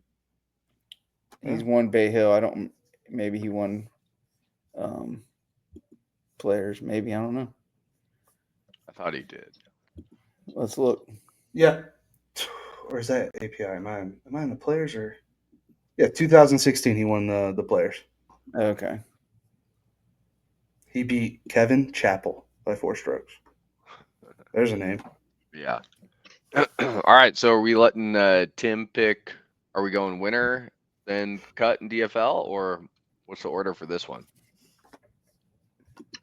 He's won Bay Hill. Maybe he won Players. Maybe, I don't know. I thought he did. Let's look. Yeah. Or is that API? Am I in the Players or? Yeah, 2016 he won the Players. Okay. He beat Kevin Chappell by 4 strokes. There's a name. Yeah. All right. So are we letting Tim pick? Are we going winner, then cut and DFL, or what's the order for this one?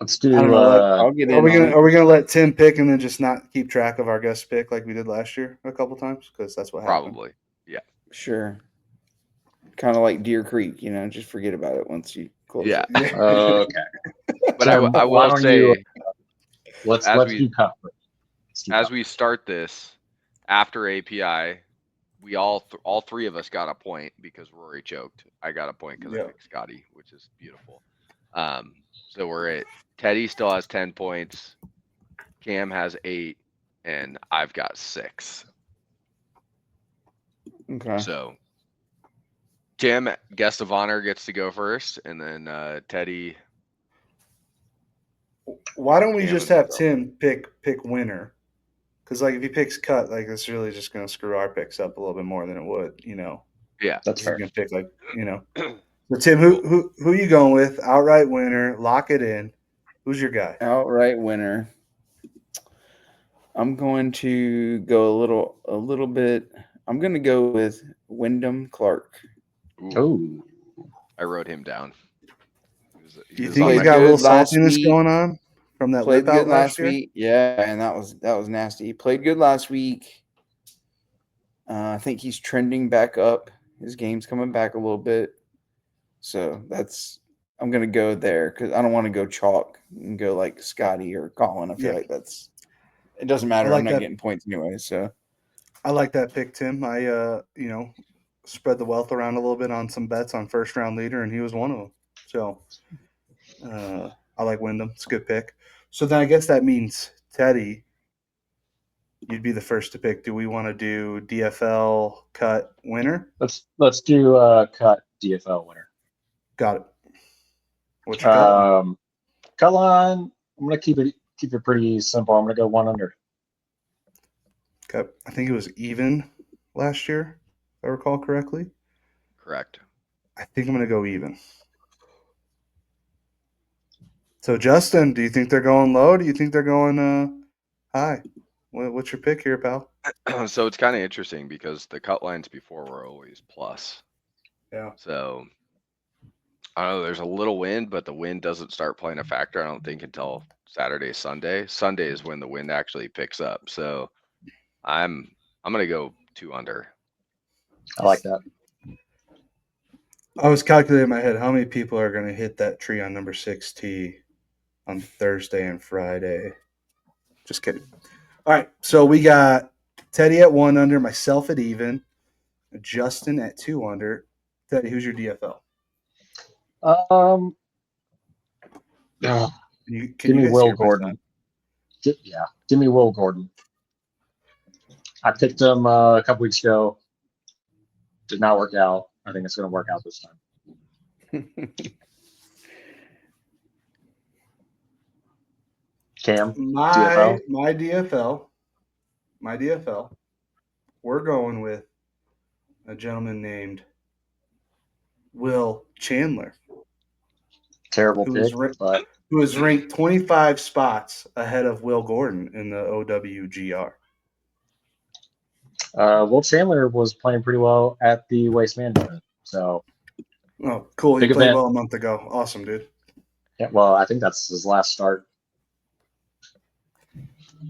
Let's do. I don't know. I'll get in. Are we gonna let Tim pick and then just not keep track of our guest pick like we did last year a couple times? Because that's what happened. Probably. Yeah. Sure. Kind of like Deer Creek, just forget about it once you close Yeah. it. Okay. But Tim, I why will don't say, you, let's we- do cut. as we start this after API, we all three of us got a point because Rory choked. I got a point because I picked Scotty, which is beautiful. So we're at Teddy still has 10 points, Cam has 8, and I've got 6. Okay. So Tim, guest of honor, gets to go first, and then Teddy. Why don't we Cam just and have myself. Tim pick winner? Because like if he picks cut, like it's really just gonna screw our picks up a little bit more than it would, Yeah. That's He's fair. gonna pick So Tim, who you going with? Outright winner, lock it in. Who's your guy? Outright winner. I'm going to go a little bit. I'm going to go with Wyndham Clark. Oh, I wrote him down. You think he's got a little saltiness going on from that lip out last year? Week. Yeah, and that was nasty. He played good last week. I think he's trending back up. His game's coming back a little bit. So I'm going to go there because I don't want to go chalk and go like Scotty or Colin. I feel like it doesn't matter. I'm not getting points anyway. So I like that pick, Tim. I spread the wealth around a little bit on some bets on first round leader, and he was one of them. So I like Wyndham. It's a good pick. So then I guess that means Teddy, you'd be the first to pick. Do we want to do DFL cut winner? let's do cut DFL winner. Got it. What's your cut line? Cut line. I'm gonna keep it pretty simple. I'm gonna go 1 under. Okay. I think it was even last year, if I recall correctly. Correct. I think I'm going to go even. So, Justin, do you think they're going low? Do you think they're going high? What's your pick here, pal? So it's kind of interesting because the cut lines before were always plus. Yeah. So I don't know. There's a little wind, but the wind doesn't start playing a factor, I don't think, until Saturday, Sunday. Sunday is when the wind actually picks up. So I'm gonna go 2 under. I like that. I was calculating in my head how many people are going to hit that tree on number 6 tee on Thursday and Friday. Just kidding. All right. So we got Teddy at 1 under, myself at even, Justin at 2 under. Teddy, who's your DFL? Give me Will Gordon. Give me Will Gordon. I picked him a couple weeks ago. Did not work out. I think it's going to work out this time. Cam, My DFL. We're going with a gentleman named Will Chandler. terrible who was pick, but who was ranked 25 spots ahead of Will Gordon in the OWGR. Will Chandler was playing pretty well at the Waste Management. So, Oh, cool. He big played event. well a month ago. Awesome, dude. Yeah, well, I think that's his last start.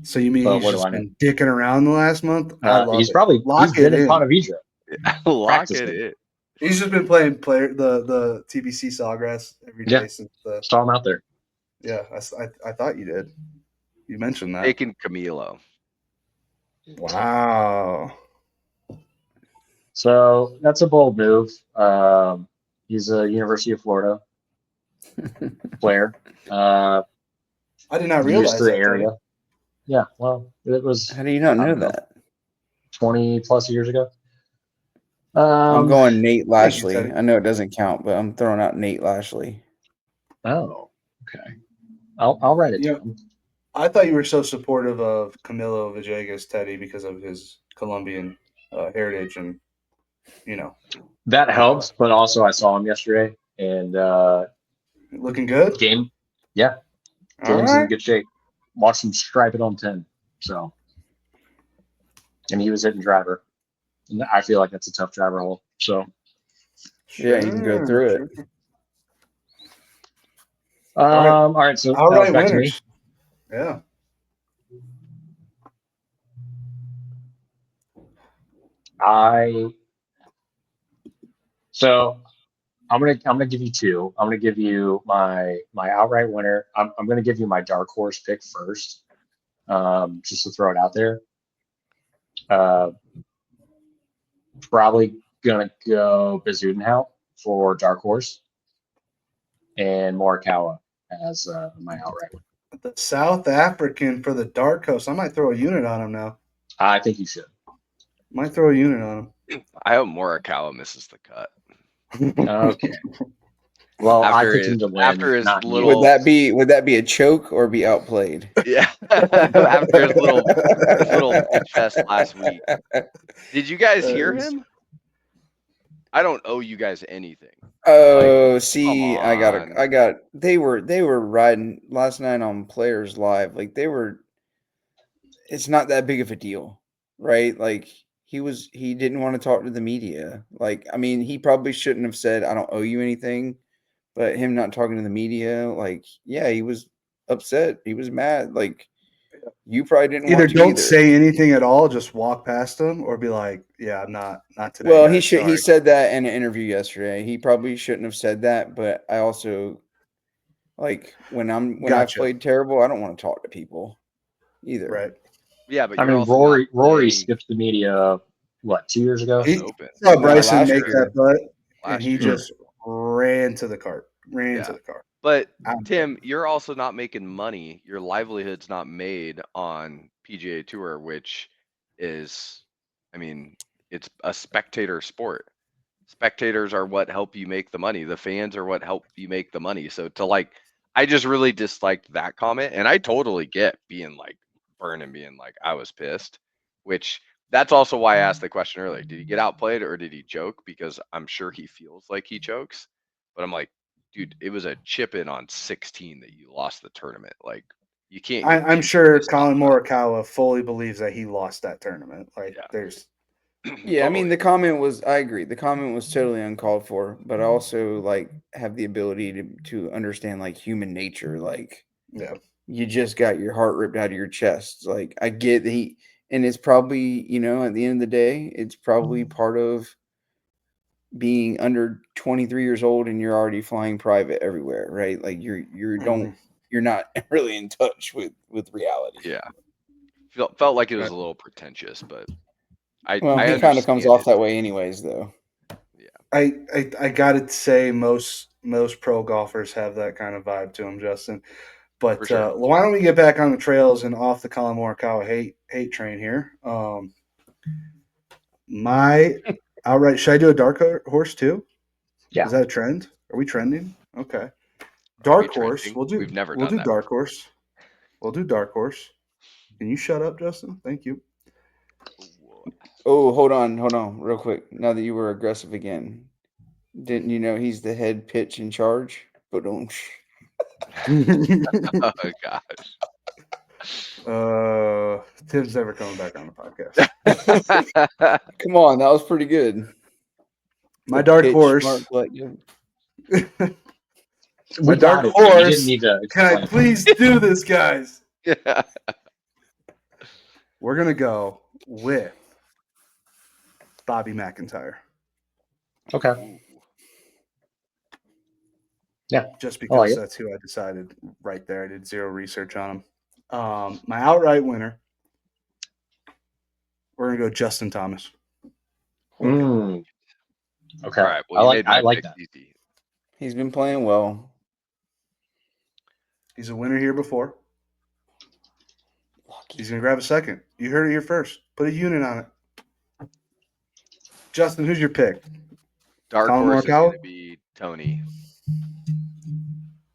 So you mean But he's what do just I know? been dicking around the last month? I love He's it. probably Lock been it in in. Ponte Vedra. Lock Practicing. it in. He's just been playing the TPC Sawgrass every day Yeah. since the. Saw him out there. Yeah, I thought you did. You mentioned that. Taking Camilo. Wow. So that's a bold move. He's a University of Florida player. I did not realize Used to the that. area. Teddy. Yeah, well, it was How do you not know that? 20 plus years ago. I'm going Nate Lashley. Teddy. I know it doesn't count, but I'm throwing out Nate Lashley. Oh, okay. I'll write it Yeah. down. I thought you were so supportive of Camilo Villegas, Teddy, because of his Colombian heritage, and That helps, but also I saw him yesterday, and looking good. game's All in right. good shape. Watched him stripe it on 10. So, and he was hitting driver. And I feel like that's a tough driver hole. So, Yeah, you can go through it. all right. So All that was right, back winners. to me. Yeah. So I'm gonna give you two. I'm gonna give you my outright winner. I'm gonna give you my dark horse pick first, just to throw it out there. Probably gonna go Bezudenhout for dark horse, and Morikawa as my outright winner. The South African for the Dark Coast. I might throw a unit on him now. I think you should. Might throw a unit on I hope Morikawa misses the cut. him. Okay. Well, I picked him to win. After his not you. little Would that be a choke or be outplayed? yeah, after his little bitch fest last week. Did you guys hear him? I don't owe you guys anything. Oh, see, come on. they were riding last night on Players Live. Like it's not that big of a deal, right? Like he didn't want to talk to the media. Like, I mean, he probably shouldn't have said, I don't owe you anything, but him not talking to the media, like, yeah, he was upset. He was mad. Like, you probably didn't Either want to don't say anything at all, just walk past them, or be like, "Yeah, I'm not today." Well, guys, he sorry." said that in an interview yesterday. He probably shouldn't have said that, but I also like when I've Gotcha. played terrible, I don't want to talk to people either. Right. Yeah, but I you're mean, also Rory not playing skipped the media. What, 2 years ago? He open. saw No, Bryson last make year. that putt, and Last he year. just ran to the cart. But Out. Tim, you're also not making money. Your livelihood's not made on PGA Tour, which is, I mean, it's a spectator sport. Spectators are what help you make the money. The fans are what help you make the money. So I just really disliked that comment, and I totally get being like burning, being like I was pissed, which that's also why I asked the question earlier. Did he get outplayed or did he choke? Because I'm sure he feels like he chokes, but I'm like, dude, it was a chip in on 16 that you lost the tournament. Like, you can't. I'm too sure pissed off Colin about Morikawa fully believes that he lost that tournament. Like, Yeah. there's it. Yeah, I mean Totally. the comment was I agree. The comment was totally uncalled for, but I also like have the ability to understand like human nature. Like yeah. you just got your heart ripped out of your chest. Like I get that and it's probably, at the end of the day, it's probably part of being under 23 years old and you're already flying private everywhere, right? Like you're not really in touch with reality. Yeah. Felt like it was a little pretentious, but I Well, he kind of understand comes off it. that way anyways, though. I gotta say most pro golfers have that kind of vibe to them, Justin. But For sure. why don't we get back on the trails and off the Colin Morikawa hate train here? My outright. Should I do a dark horse too? Yeah. Is that a trend? Are we trending? Okay. Are Dark we horse. trending? We'll do. We've never We'll done do that dark before. horse. We'll do dark horse. Can you shut up, Justin? Thank you. Oh, hold on, real quick. Now that you were aggressive again, didn't you know he's the head pitch in charge? But don't. Oh gosh. Tim's never coming back on the podcast. Come on, that was pretty good. My The dark pitch, horse. Mark Collective. My We dark got it, Tim. You horse. didn't need to Can I explain. please do this, guys? Yeah. We're gonna go with Bobby McIntyre. Okay. Yeah. Just I like because it. that's who I decided right there. I did zero research on him. My outright winner. We're gonna go Justin Thomas. Mm. Okay. All right. Well, you made my I like pick that. easy. He's been playing well. He's a winner here before. He's gonna grab a second. You heard it here first. Put a unit on it. Justin, who's your pick? Dark Colin horse is Morikawa? going to be Tony.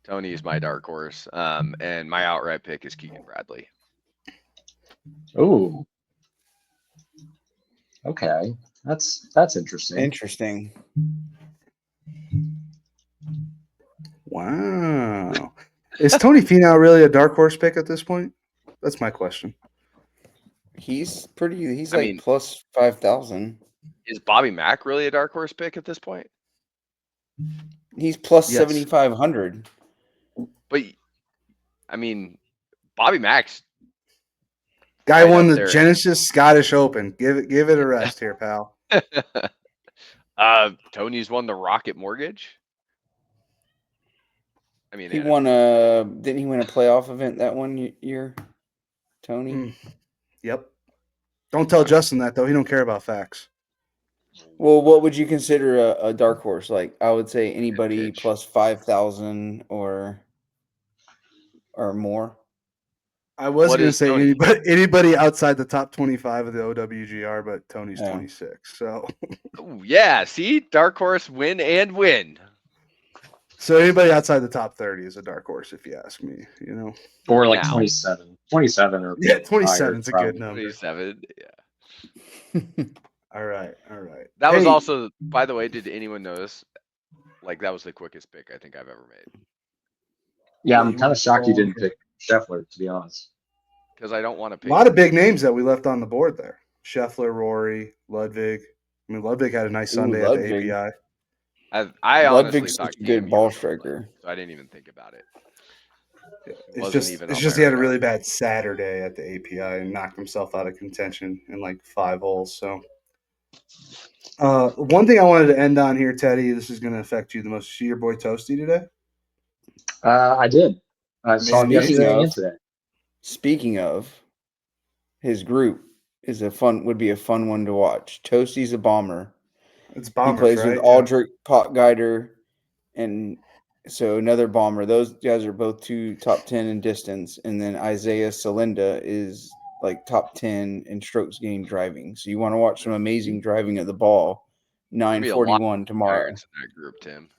Tony is my dark horse. And my outright pick is Keegan Bradley. Ooh. Okay. That's interesting. Interesting. Wow. Is Tony Finau really a dark horse pick at this point? That's my question. He's pretty. He's I like mean- plus 5,000. Is Bobby Mack really a dark horse pick at this point? He's plus Yes. 7,500. But I mean, Bobby Mack's Guy Right won up the there. Genesis Scottish Open. Give it a rest here, pal. Tony's won the Rocket Mortgage. I mean, He and won a. Didn't he win a playoff event that one year? Tony. Mm. Yep. Don't tell Justin that though. He don't care about facts. Well, what would you consider a dark horse? Like I would say anybody pitch. plus 5,000 or more. I was What going to is say Tony? anybody outside the top 25 of the OWGR, but Tony's Yeah. 26. So Ooh, yeah, see, dark horse win and win. so anybody outside the top 30 is a dark horse, if you ask me. You know. Or like Now. 27. 27 or Yeah, higher, 27's a good probably. number. 27. Yeah. All right. That was Hey, also, by the way, did anyone notice? Like that was the quickest pick I think I've ever made. Yeah, Yeah, I'm you kind went of shocked you long didn't here. pick Scheffler, to be honest. Because I don't want to a pick. lot of big names that we left on the board there. Scheffler, Rory, Ludwig. I mean, Ludwig had a nice Sunday at the Ludwig. API. I honestly Ludwig's thought such a good Cam ball Young would play, striker. so I didn't even think about it. It's wasn't just even it's on just my he had a radar. really bad Saturday at the API and knocked himself out of contention in like 5 holes. So one thing I wanted to end on here, Teddy, this is going to affect you the most. See your boy Toasty today? I did. I saw him Speaking yesterday of- and today. Speaking of, his group would be a fun one to watch. Toasty's a bomber. It's He Bombers, plays right? with Aldrich Potgeider, and so another bomber. Those guys are both two top 10 in distance, and then Isaiah Salinda is like top 10 in strokes gained driving. So you want to watch some amazing driving at the ball. There'll be a lot 941 tomorrow. Irons in that group, Tim.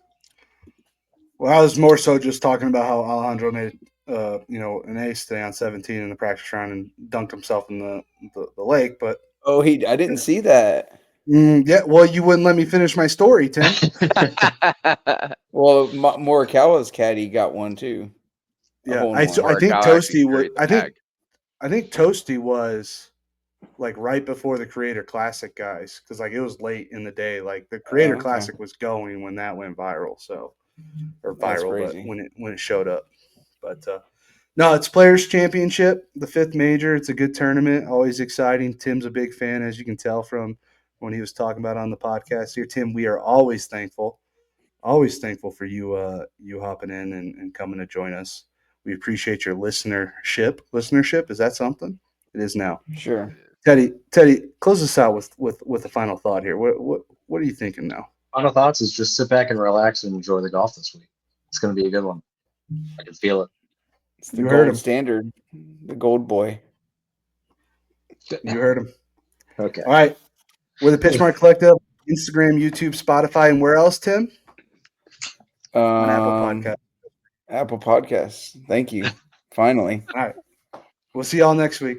Well, I was more so just talking about how Alejandro made an ace today on 17 in the practice round and dunked himself in the lake. But Oh, I didn't see that. yeah, well, you wouldn't let me finish my story, Tim. Well, Morikawa's caddy got one too. A Yeah, hole in I one. think Morikawa Toasty actually would. carried the I think Toasty was like right before the Creator Classic guys because like it was late in the day. Like the Creator okay. Classic was going when that went viral. So or That's viral, but crazy. when it showed up. But no, it's Players Championship, the 5th major. It's a good tournament, always exciting. Tim's a big fan, as you can tell from when he was talking about on the podcast here. Tim, we are always thankful for you you hopping in and coming to join us. We appreciate your listenership. Listenership, is that something? It is now. Sure. Teddy, close us out with a final thought here. What are you thinking now? Final thoughts is just sit back and relax and enjoy the golf this week. It's going to be a good one. I can feel it. It's the You heard him. gold standard, the gold boy. You heard him. Okay. All right. We're the Pitchmark Collective, Instagram, YouTube, Spotify, and where else, Tim? On Apple Podcast. Apple Podcasts. Thank you. Finally. All right. We'll see y'all next week.